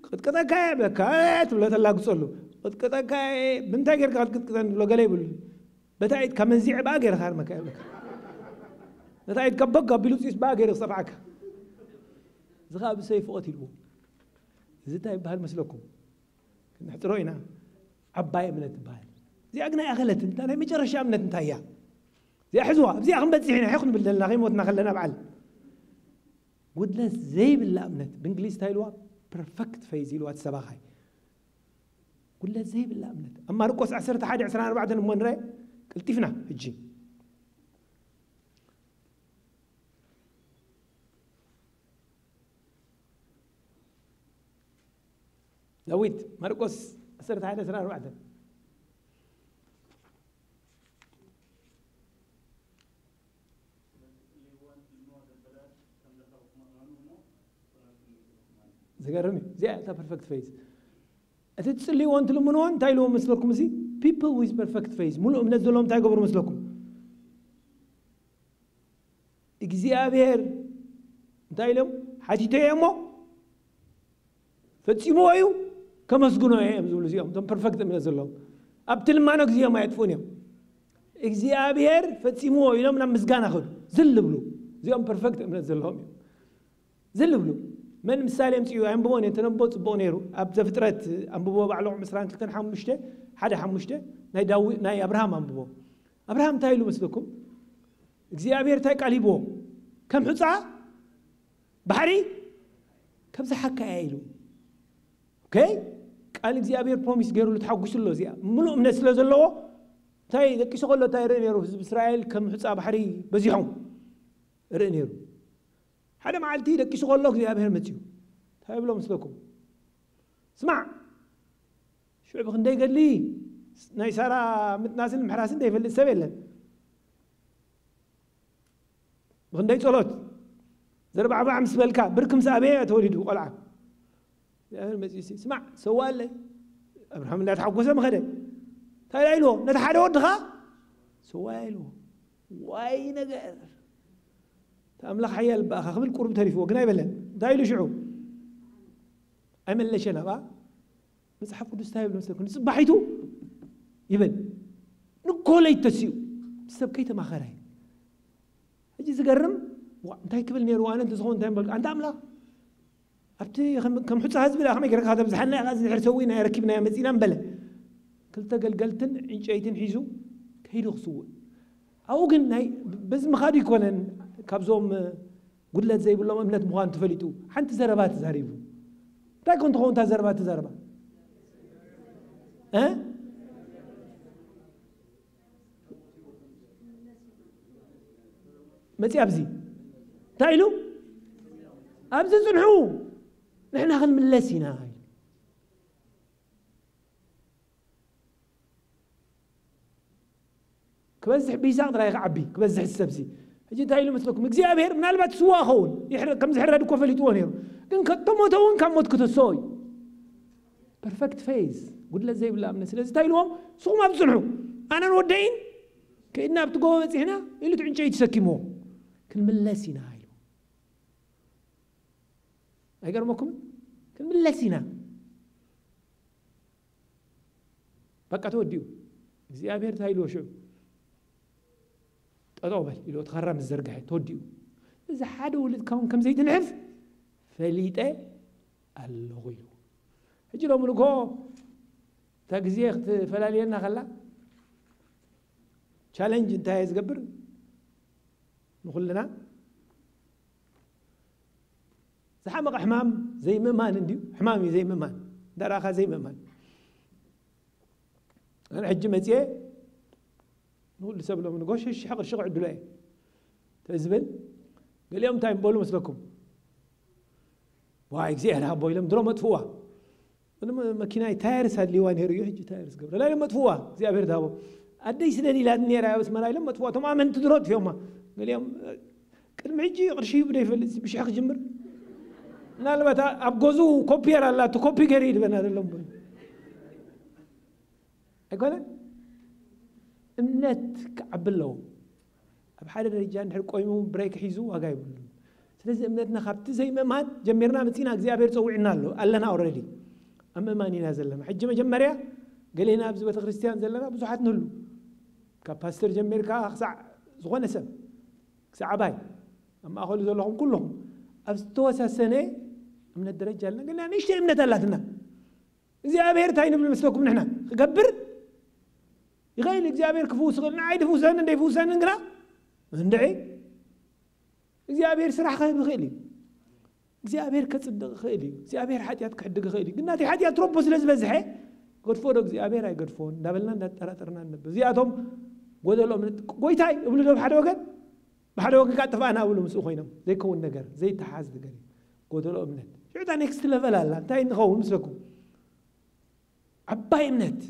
قد كذا كاب لك هات ولا تلاقي صلوا قد كذا كاب من تاجر قد كذا ولا قليبل بتاعت كمان زيع باقر خير مكان لك بتاعت كبق بلوسيس باقر صفعك زغاب سيف قتلوا زي تايب بهالمسلكم كنا احتروينا عباية من التبال زي أجنا أغلت أنت أنا مجرى شام من التايا زي حزوها زي أخم بتزحنا حيكون بالله غير موتنا خلنا بعل قلت له زي بالله أمنت بإنجليز تايلوا بيرفكت فايزي الوقت سباخي قلت له زي بالله أمنت أما رقص عسرت حاجة عسران بعد من رأي قلت فينا هجي لويت مرقص عسرت حاجة عسران بعد زقرمي زي تا بيرفكت فيس أتتصلي وانت لمنون تايلو مثلكم زي people with perfect face ملو منزلهم تاي قبر مثلكم إجزيابير تايلو حاجتي يمو فتسيمو أيو كما سجنوا أيام زولو زيهم تم بيرفكت منزلهم أبتل ما نقزيه ما يدفونهم إجزيابير فتسيمو أيو لما مسجان أخذ زلبلو زيهم بيرفكت منزلهم زلبلو من مثال يمسيو أنبوون يتنبوت بونيرو أبدا فترة أنبوو بعلوع مسران كلتن حمشته حدا حمشته ناي داوي ناي أبراهام أنبوو أبراهام تايلو مثلكم إجزيابير تايك علي بو كم حصة بحري كم زحكة عيلو أوكي قال إجزيابير بروميس غيرو لتحقوش له زيا ملو من أسلو زلوا تاي ذكي شغله تاي رينيرو في إسرائيل كم حصة بحري بزيهم رينيرو هذا معلتي لك شغل لك زي أبهر متيو طيب لو مثلكم اسمع شو بخن داي قال لي ناي سارة متناسل محراسين داي فل السبيل بخن داي صلوت زرب عبا عم سبلكا بركم سابية تولدوا قلعة يا أبهر متيو اسمع سوال لي أبراهام لا تحقوسه مخده تاي له نتحدى ودخا سوالو واي نقر تأملك حيال بأخ خبل قرب تريفه وقنا يبلن دايلو شعو أمل لشنا با مسحف قدس تايب نفسكم صبحيتو يبل نقول يتسيو بسبب كيت ما خراي اجي زقرم انتي كبل نيرو انا انت زغون تايم انت أملا ابتي كم حصه حزب لا خمي كرك هذا بزحنا غازي نحر سوينا ركبنا مزينا بلا قلت قلقلتن انشيتن حيزو كيدو خصو او قن هي بز مخادي كونن كابزوم قلت زي بلوم امنت مخان تفليتو حنت زربات زاريبو تا كنت خون تا زربات زربا ها متي ابزي تايلو ابزي صنحو نحن خل من لسينا هاي كبزح بيساق رايح عبي كبزح السبسي اجي تايلو مثلكم اكزيابير من البات سوا خون يحرق كم زحر هذوك فليتون هيرو كن كتموتون كم موت كتسوي بيرفكت فيز قلت له زي بالله من سلازي تايلوهم سو ما بصنعوا انا نودين كإنها بتقوى هنا اللي تعين شيء تسكموه كل ملاسينا هايلو أيقرمكم كل ملاسينا بقى توديو زيابير تايلو شو طوبل إلو تخرم الزرقة توديو إذا حدا ولد كم زيت نعرف فليته اللغيو هجي لهم نقول تجزيخ فلالينا خلا challenge انت عايز قبر نقول لنا زحمق حمام زي ممان انديو حمامي زي ممان دراخه زي ممان انا حج متيه نقول لسبب لهم نقول شي حق الشغل عدلاي تزبل قال يوم تايم بقول مسلكم واي زي انا بويلم درو مدفوه انا ماكيناي تايرس هاد ليوان هيرو يجي تايرس قبل لا مدفوه زي ابير دابو ادي سدني لا نيرا بس ما لا مدفوه تماما تدرود فيهم قال يوم كلم عجي قرشي بدا يفلس بش حق جمر نالبت ابغزو كوبير الله تو كوبي غريد بنا دلهم اقول امنت كعبلو اب حدا رجال نحل قويمو بريك حيزو واغا يبلو ስለዚህ እምነትና ሀብት ዘይ መማን ጀመርና መጽና እግዚአብሔር ጸውዕናሎ አለና ኦሬዲ አመማኒና ዘለማ ሕጅ መጀመሪያ ገሌና ብዝ ቤተ ክርስቲያን ዘለና ብዙሓት ንህሉ ከፓስተር ጀመርካ ኣኽሳዕ ዝኾነ ሰብ ክሳዕ ዓባይ ኣብ ማእኸሉ ዘለኹም ኩለኹም ኣብ ዝተወሳሰነ እምነት ደረጃ ኣለና ግን ንእሽተይ እምነት ኣላትና እግዚአብሔር እንታይ ንብል መስለኩም ንሕና ክገብር ይኽእል እግዚአብሔር ክፍውስ ይኽእል ንዓይ ድፍውሰኒ እንደይፍውሰኒ ግና እንድዒ እግዚአብሔር ስራሕ ከብ ይኽእል እግዚአብሔር ከጽድቅ ይኽእል እግዚአብሔር ኃጢአት ክሕድግ ይኽእል ግን ናቲ ኃጢአት ትሮቦ ስለዝበዝሐ ገድፎ ዶ እግዚአብሔር ኣይገድፎን እንዳበልና እንዳጠራጠርና ነበር እዚኣቶም ጎደሎ እምነት ጎይታይ እብሉ ዶ ብሓደ ወገን ካጥፋና እብሉ ምስኡ ኮይኖም ዘይከውን ነገር ዘይተሓዝ ነገር ጎደሎ እምነት ሽዑታ ኔክስት ሌቨል ኣላ እንታይ ንኸውን ምስለኩም ዓባይ እምነት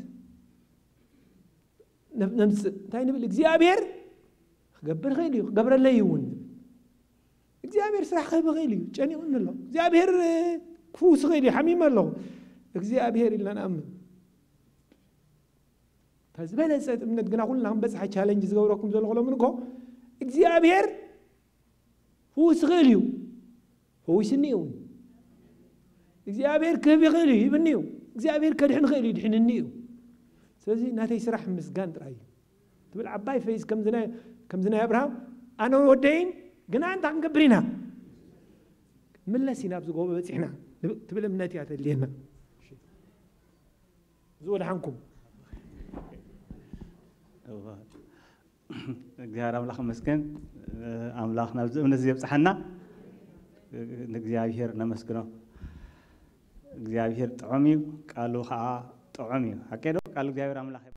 ነምፅእ እንታይ ንብል እግዚአብሔር ክገብር ይኽእል እዩ ክገብረለይ እውን እግዚአብሔር ስራሕ ከብ ይኽእል እዩ ጨኒቑን ኣሎ እግዚአብሔር ክፍውስ ይኽእል እዩ ሓሚም ኣለኹ እግዚአብሔር ኢልና ንኣምን ተዝበለፀት እምነት ግና ኩልና ክንበፅሓ ቻለንጅ ዝገብረኩም ዘለኹሎም ንጎ እግዚአብሔር ፍውስ ይኽእል እዩ ፈዊስኒ እውን እግዚአብሔር ክህብ ይኽእል እዩ ይብኒ እዩ እግዚአብሔር ከድሕን ይኽእል እዩ ድሕንኒ እዩ ስለዚ ናተይ ስራሕ ምስጋን ጥራይ እዩ ትብል ዓባይ ፈይስ ከምዝናይ ኣብርሃም ኣነ ወደይን ግና እንታ ክንገብር ኢና ምለስ ኢና ብዝጎቦ በፂሕና ትብል እምነት እያ ተድልየና ዝወድሓንኩም እግዚአብሔር አምላክ መስገን አምላክ ናብዚ እምነት ዘብፅሐና ንእግዚአብሔር ነመስግኖ እግዚአብሔር ጥዑም እዩ ቃሉ ከዓ ጥዑም እዩ ሓቀዶ ቃል እግዚአብሔር አምላክ